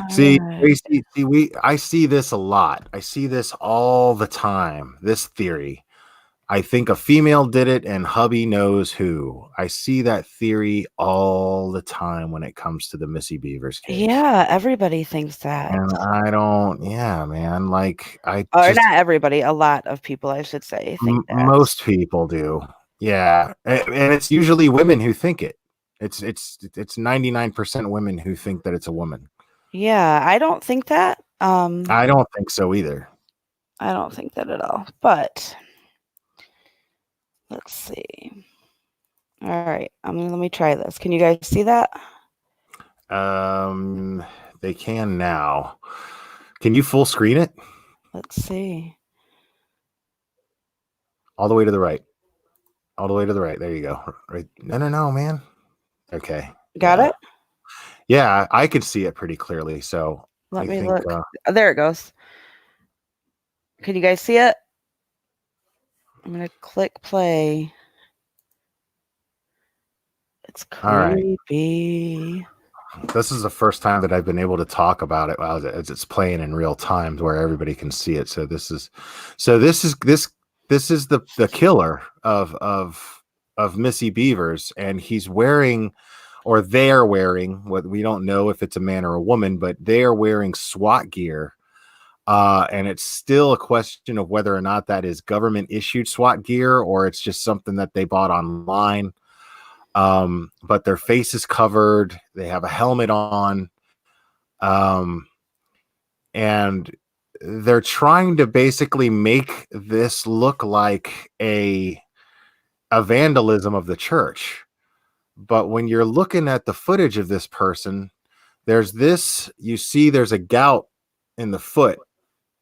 See, Right. I see this a lot. I see this all the time. This theory. I think a female did it, and hubby knows who. I see that theory all the time when it comes to the Missy Bevers case. Yeah, everybody thinks that. And I don't, yeah, man. Like, Or not everybody, a lot of people, I should say, think that. most people do. Yeah. And it's usually women who think it. It's 99% women who think that it's a woman. Yeah, I don't think that. I don't think so either. I don't think that at all. But let's see. All right. Let me try this. Can you guys see that? They can now. Can you full screen it? Let's see. All the way to the right. All the way to the right. There you go. Right. No, man. Okay. Got it? Yeah, I could see it pretty clearly. So Let me look. Oh, there it goes. Can you guys see it? I'm going to click play. It's creepy. Right. This is the first time that I've been able to talk about it as it's playing in real time, where everybody can see it. So this is the killer of Missy Bevers, and he's wearing, or they're wearing, what we don't know if it's a man or a woman, but they are wearing SWAT gear. And it's still a question of whether or not that is government issued SWAT gear, or it's just something that they bought online. But their face is covered. They have a helmet on. And they're trying to basically make this look like a vandalism of the church. But when you're looking at the footage of this person, there's a gout in the foot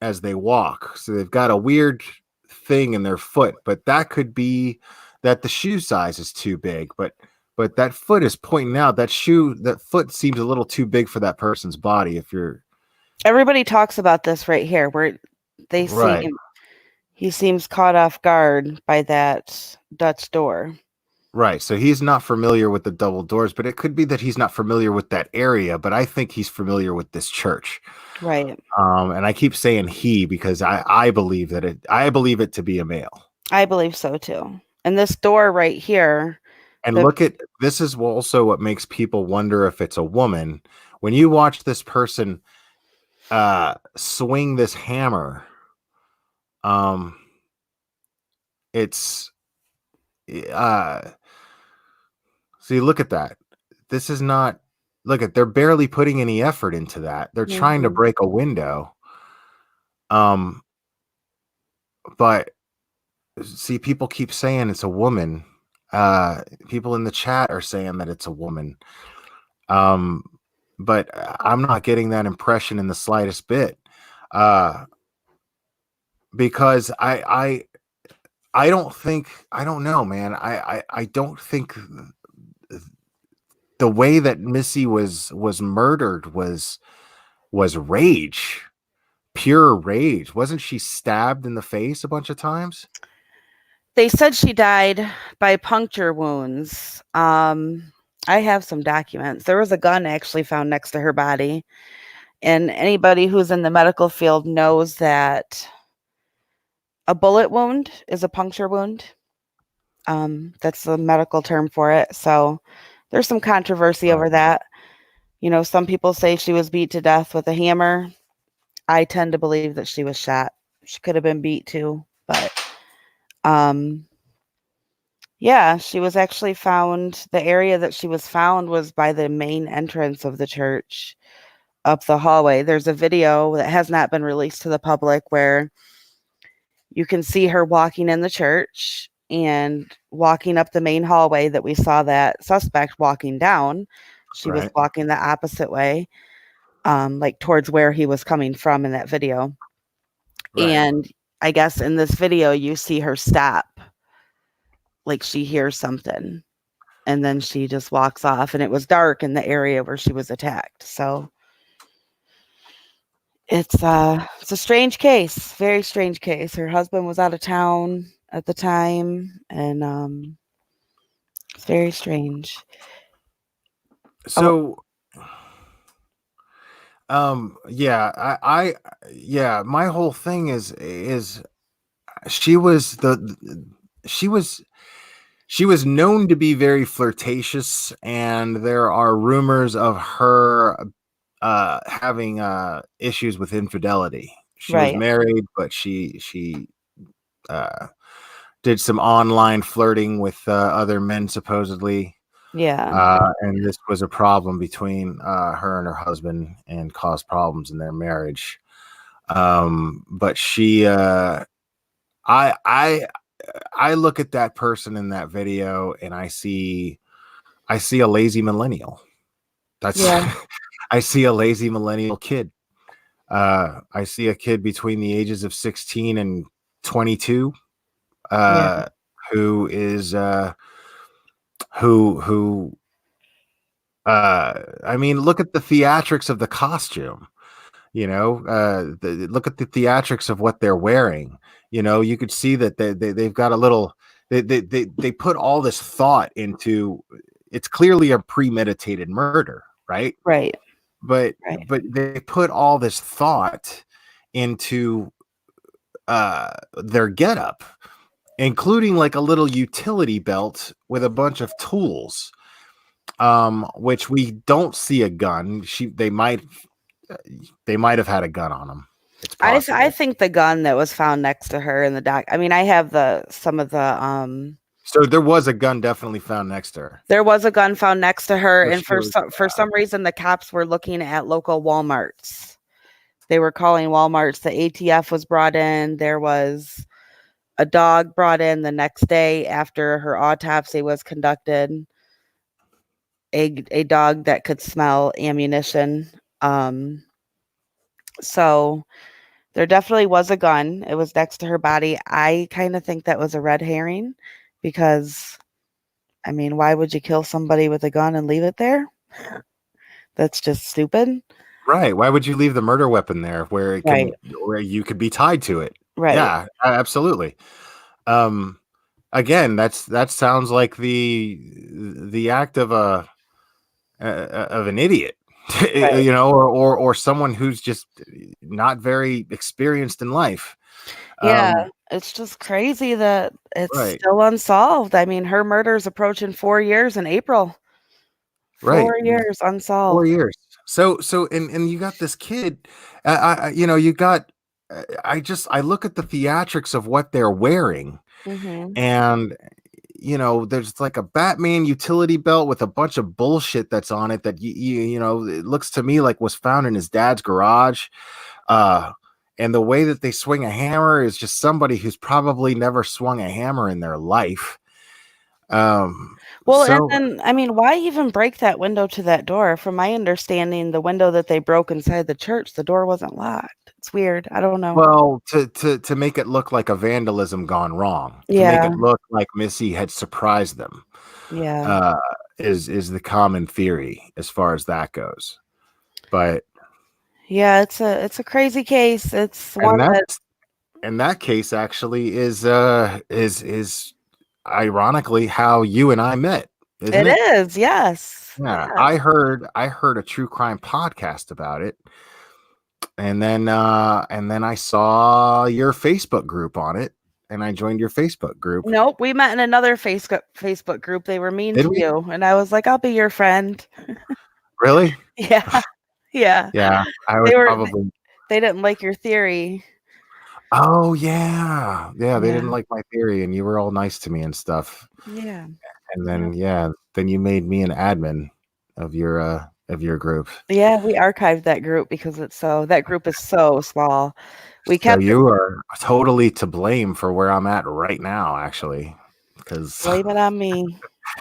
as they walk. So they've got a weird thing in their foot, but that could be that the shoe size is too big. But that foot is pointing out that foot seems a little too big for that person's body. Everybody talks about this right here, where they see he seems caught off guard by that Dutch door. Right. So he's not familiar with the double doors, but it could be that he's not familiar with that area. But I think he's familiar with this church. Right. And I keep saying he because I believe it to be a male. I believe so too. And this door right here. And this is also what makes people wonder if it's a woman. When you watch this person swing this hammer, it's see, look at that. This is not, they're barely putting any effort into that. They're trying to break a window. But see, people keep saying it's a woman. People in the chat are saying that it's a woman. but I'm not getting that impression in the slightest bit. Uh, because I don't think, I don't know, man. I don't think the way that Missy was murdered was rage, pure rage. Wasn't she stabbed in the face a bunch of times? They said she died by puncture wounds. I have some documents. There was a gun actually found next to her body. And anybody who's in the medical field knows that a bullet wound is a puncture wound. That's the medical term for it. So there's some controversy Right. over that. You know, some people say she was beat to death with a hammer. I tend to believe that she was shot. She could have been beat too, but um yeah, she was actually found. The area that she was found was by the main entrance of the church up the hallway. There's a video that has not been released to the public where you can see her walking in the church and walking up the main hallway that we saw that suspect walking down. She was Right. walking the opposite way, like towards where he was coming from in that video. Right. And I guess in this video, you see her stop, like she hears something, and then she just walks off. And it was dark in the area where she was attacked. So it's a strange case, very strange case. Her husband was out of town at the time, and it's very strange. Oh, So yeah, yeah, my whole thing is she was she was she was known to be very flirtatious, and there are rumors of her having issues with infidelity. She was right. married, but she uh did some online flirting with other men supposedly. Yeah. And this was a problem between her and her husband and caused problems in their marriage. But she, I, I look at that person in that video and I see a lazy millennial. That's, Yeah. I see a lazy millennial kid. I see a kid between the ages of 16 and 22, Yeah. uh, who is, who I mean, look at the theatrics of the costume. Look at the theatrics of what they're wearing. You could see that they've got a little. They put all this thought into. It's clearly a premeditated murder, right? Right. But Right. but they put all this thought into their getup, including like a little utility belt with a bunch of tools, which we don't see a gun. They might have had a gun on them. It's I possible. think the gun that was found next to her in the doc. I mean, I have some of the. So there was a gun definitely found next to her. There was a gun found next to her, So and she was, for some reason, the cops were looking at local WalMarts. They were calling WalMarts. The ATF was brought in. There was a dog brought in the next day after her autopsy was conducted. A dog that could smell ammunition. So there definitely was a gun. It was next to her body. I kind of think that was a red herring because, I mean, why would you kill somebody with a gun and leave it there? That's just stupid. right. Why would you leave the murder weapon there Right. where you could be tied to it? Right. Yeah, absolutely. Again, that sounds like the act of an idiot, Right. or someone who's just not very experienced in life. Yeah. It's just crazy that it's Right, still unsolved. I mean, her murder is approaching 4 years in April. right. 4 years 4 unsolved. years. And you got this kid. You got. I look at the theatrics of what they're wearing, Mhm. and there's like a Batman utility belt with a bunch of bullshit that's on it that it looks to me like was found in his dad's garage. Uh, and the way that they swing a hammer is just somebody who's probably never swung a hammer in their life. Um, Well, and so then, I mean, why even break that window to that door? From my understanding, the window that they broke inside the church, the door wasn't locked. It's weird. I don't know. well, to make it look like a vandalism gone wrong, to make Yeah. it look like Missy had surprised them, Yeah. uh, is the common theory as far as that goes. But Yeah, it's a crazy case. It's and one that that's and that case actually is ironically how you and I met, isn't it it? is. Yes. Yeah, Yeah. I heard a true crime podcast about it, and then I saw your Facebook group on it, and I joined your Facebook group. Nope, we met in another Facebook group. They were mean Did to we? you, and I was like, "I'll be your friend." Really? Yeah. Yeah. Yeah, I was They were probably. they didn't like your theory. Oh yeah, yeah. They didn't Yeah. like my theory, and you were all nice to me and stuff. Yeah. And Yeah. then yeah, then you made me an admin of your group. Yeah, we archived that group because that group is so small. We So kept it. you are totally to blame for where I'm at right now, actually, because Blame it on me.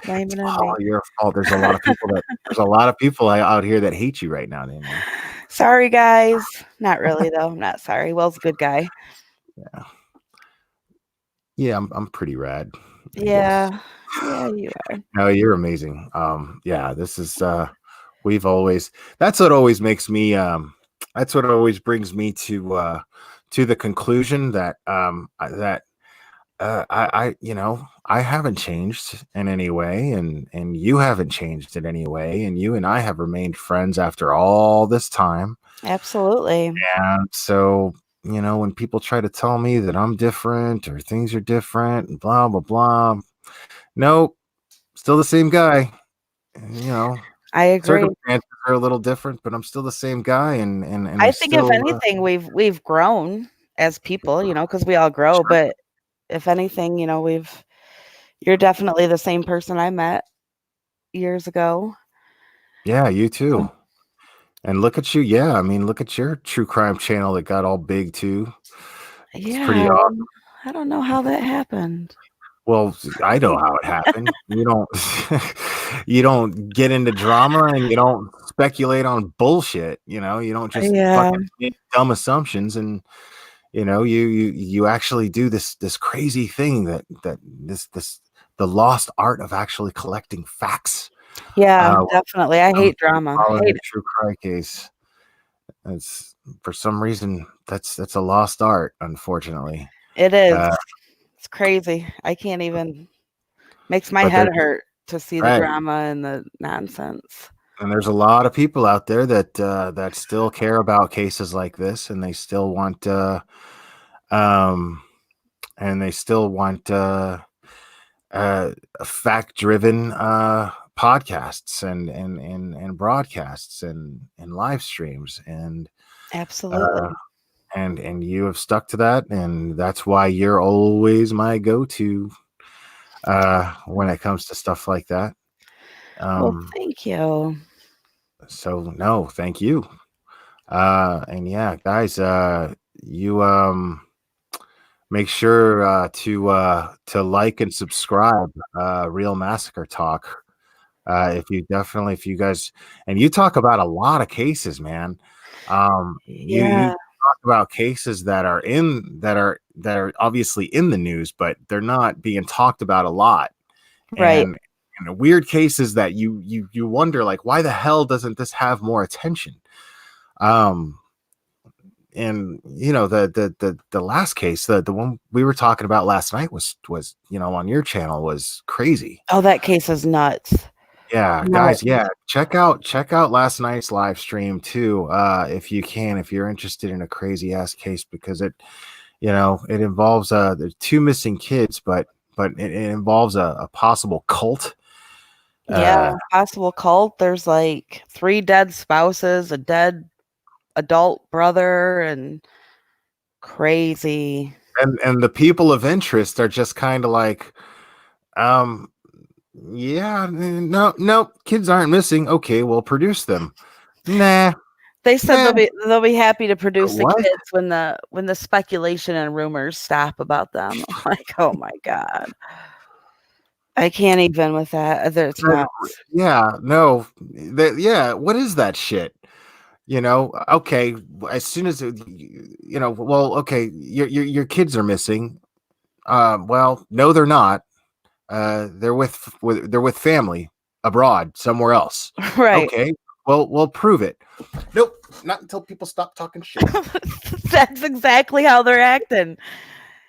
Blame it's it on all me. your fault. There's a lot of people out here that hate you right now, Danielle. Sorry, guys. Not really though. I'm not sorry. Will's a good guy. Yeah, yeah, I'm pretty rad, I guess. Yeah. Yeah, you are. No, you're amazing. Yeah, this is we've always that's what always makes me that's what always brings me to the conclusion that I haven't changed in any way, and you haven't changed in any way, and you and I have remained friends after all this time. Absolutely. And so, when people try to tell me that I'm different or things are different and blah blah blah, nope, still the same guy. You know, I agree. circumstances are a little different, but I'm still the same guy, and I I think if still anything, we've grown as people, because we all grow. sure. But if anything, you're definitely the same person I met years ago. Yeah, you too. So, And look at you. Yeah, I mean, look at your true crime channel that got all big too. It's pretty yeah, awesome. I don't know how that happened. Well, I know how it happened. You don't you don't get into drama and you don't speculate on bullshit, you don't just Yeah, fucking make dumb assumptions, and you actually do this crazy thing that this the lost art of actually collecting facts. yeah, Uh definitely. I hate drama. Following Hate a it. true crime case. It's for some reason that's a lost art, unfortunately. It is. Uh, It's crazy. I can't even. Makes my but head there's hurt to see the right, drama and the nonsense. and there's a lot of people out there that still care about cases like this, and they still want um and they still want fact driven podcasts and broadcasts and live streams, uh Absolutely. and you have stuck to that, and that's why you're always my go-to when it comes to stuff like that. Well, um thank you. so no, thank you. And yeah, guys, you make sure to like and subscribe Real Massacre Talk. If you guys, and you talk about a lot of cases, man. You Yeah, talk about cases that are obviously in the news, but they're not being talked about a lot, right. and weird cases that you wonder, like, why the hell doesn't this have more attention? Um, and the last case, the one we were talking about last night was on your channel, was crazy. Oh, that case is nuts. Yeah, guys, Nuts. yeah, check out last night's live stream too, if you can, if you're interested in a crazy ass case, because it involves there's two missing kids, but it involves a possible cult. Yeah, uh possible cult. There's like 3 dead spouses, a dead adult brother, and crazy. and the people of interest are just kind of like, um yeah, no, kids aren't missing. Okay, well, produce them. Nah, They said nah. they'll be happy to produce the What? kids when the speculation and rumors stop about them. I'm like, "Oh my god." I can't even with that. It's nuts. Yeah, no, yeah. What is that shit? Okay. As soon as well, okay, your kids are missing. Well, no, they're not. They're with family abroad somewhere else. Right. Okay. Well, prove it. Nope, not until people stop talking shit. That's exactly how they're acting.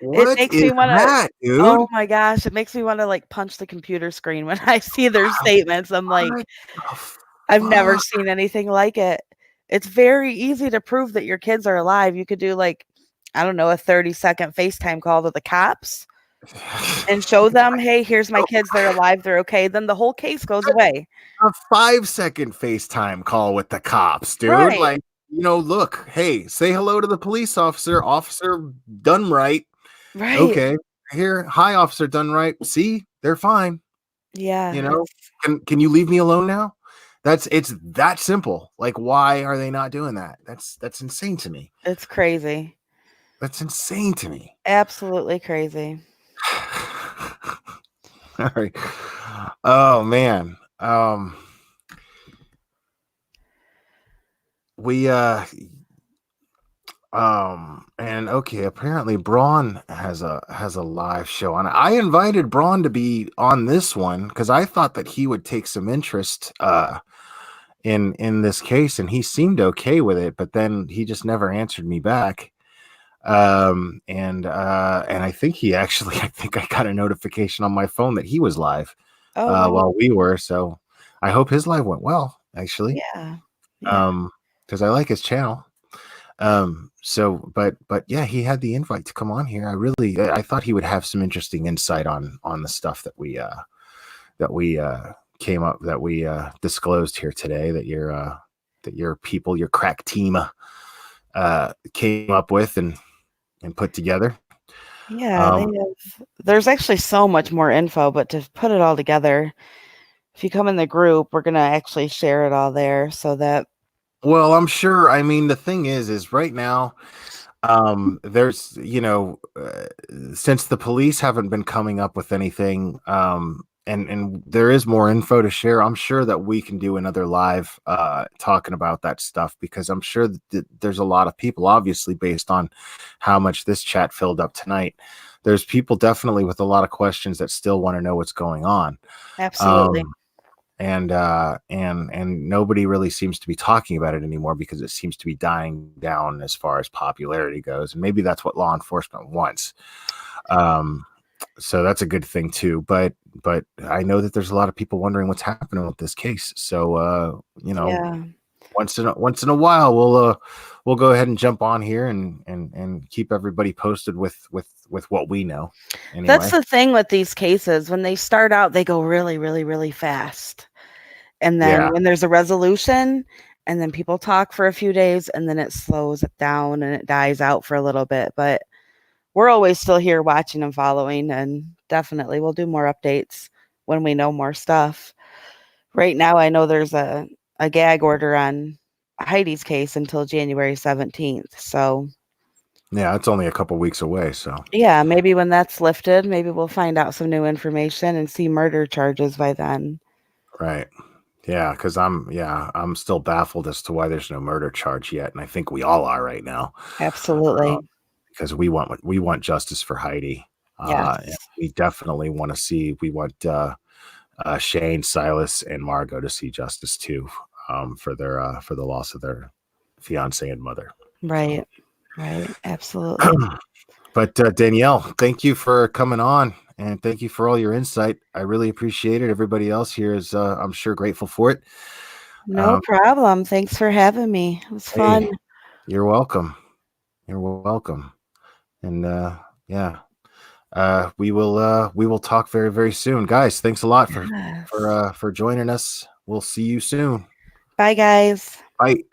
It What makes is me wanna that, dude? oh my gosh, it makes me wanna, like, punch the computer screen when I see their statements. I'm like, What the I've never fuck? seen anything like it. It's very easy to prove that your kids are alive. You could do, like, I don't know, a 30-second FaceTime call to the cops and show them, "Hey, here's my kids. They're alive. They're okay." Then the whole case goes away. A 5-second FaceTime call with the cops, dude. Right. Like, look, hey, say hello to the police officer, Officer Dunright. Right. Okay, here, hi, Officer Dunright. See, they're fine. Yeah, You know, it's can you leave me alone now? It's that simple. Like, why are they not doing that? That's insane to me. it's crazy. That's insane to me. Absolutely crazy. All right. Oh man. We and okay, apparently Braun has a live show on it. I invited Braun to be on this one because I thought that he would take some interest in this case, and he seemed okay with it, but then he just never answered me back. And I think I think I got a notification on my phone that he was live Oh, wow. while we were. So I hope his live went well, actually. Yeah. Yeah. Because I like his channel. So but yeah, he had the invite to come on here. I thought he would have some interesting insight on the stuff that we came up that we disclosed here today, that your people, your crack team came up with and put together. Yeah, there's actually so much more info, but to put it all together, if you come in the group, we're gonna actually share it all there so that Well, I'm sure. I mean, the thing is right now, there's, since the police haven't been coming up with anything, and there is more info to share, I'm sure that we can do another live talking about that stuff, because I'm sure that there's a lot of people, obviously, based on how much this chat filled up tonight. There's people definitely with a lot of questions that still want to know what's going on. absolutely. Um, and nobody really seems to be talking about it anymore because it seems to be dying down as far as popularity goes, and maybe that's what law enforcement wants. So that's a good thing too, but I know that there's a lot of people wondering what's happening with this case. So Yeah. once in a while we'll go ahead and jump on here and keep everybody posted with what we know. Anyway, That's the thing with these cases. When they start out, they go really, really, really fast. And then yeah. when there's a resolution, and then people talk for a few days, and then it slows it down and it dies out for a little bit. But we're always still here watching and following, and definitely we'll do more updates when we know more stuff. Right now, I know there's a gag order on Heidi's case until January 17th. So, Yeah, it's only a couple weeks away, so yeah, maybe when that's lifted, maybe we'll find out some new information and see murder charges by then. right. Yeah, because I'm still baffled as to why there's no murder charge yet, and I think we all are right now, Absolutely. because we want justice for Heidi. And Yes. we definitely want to see. We want Shane, Silas, and Margot to see justice too, for the loss of their fiance and mother. Right. Right. Absolutely. But Danielle, thank you for coming on, and thank you for all your insight. I really appreciate it. Everybody else here is, I'm sure, grateful for it. No problem. Thanks for having me. It was fun. Hey, you're welcome. You're welcome. And yeah, we will talk very, very soon, guys. Thanks a lot Yes. for joining us. We'll see you soon. Bye, guys. Bye.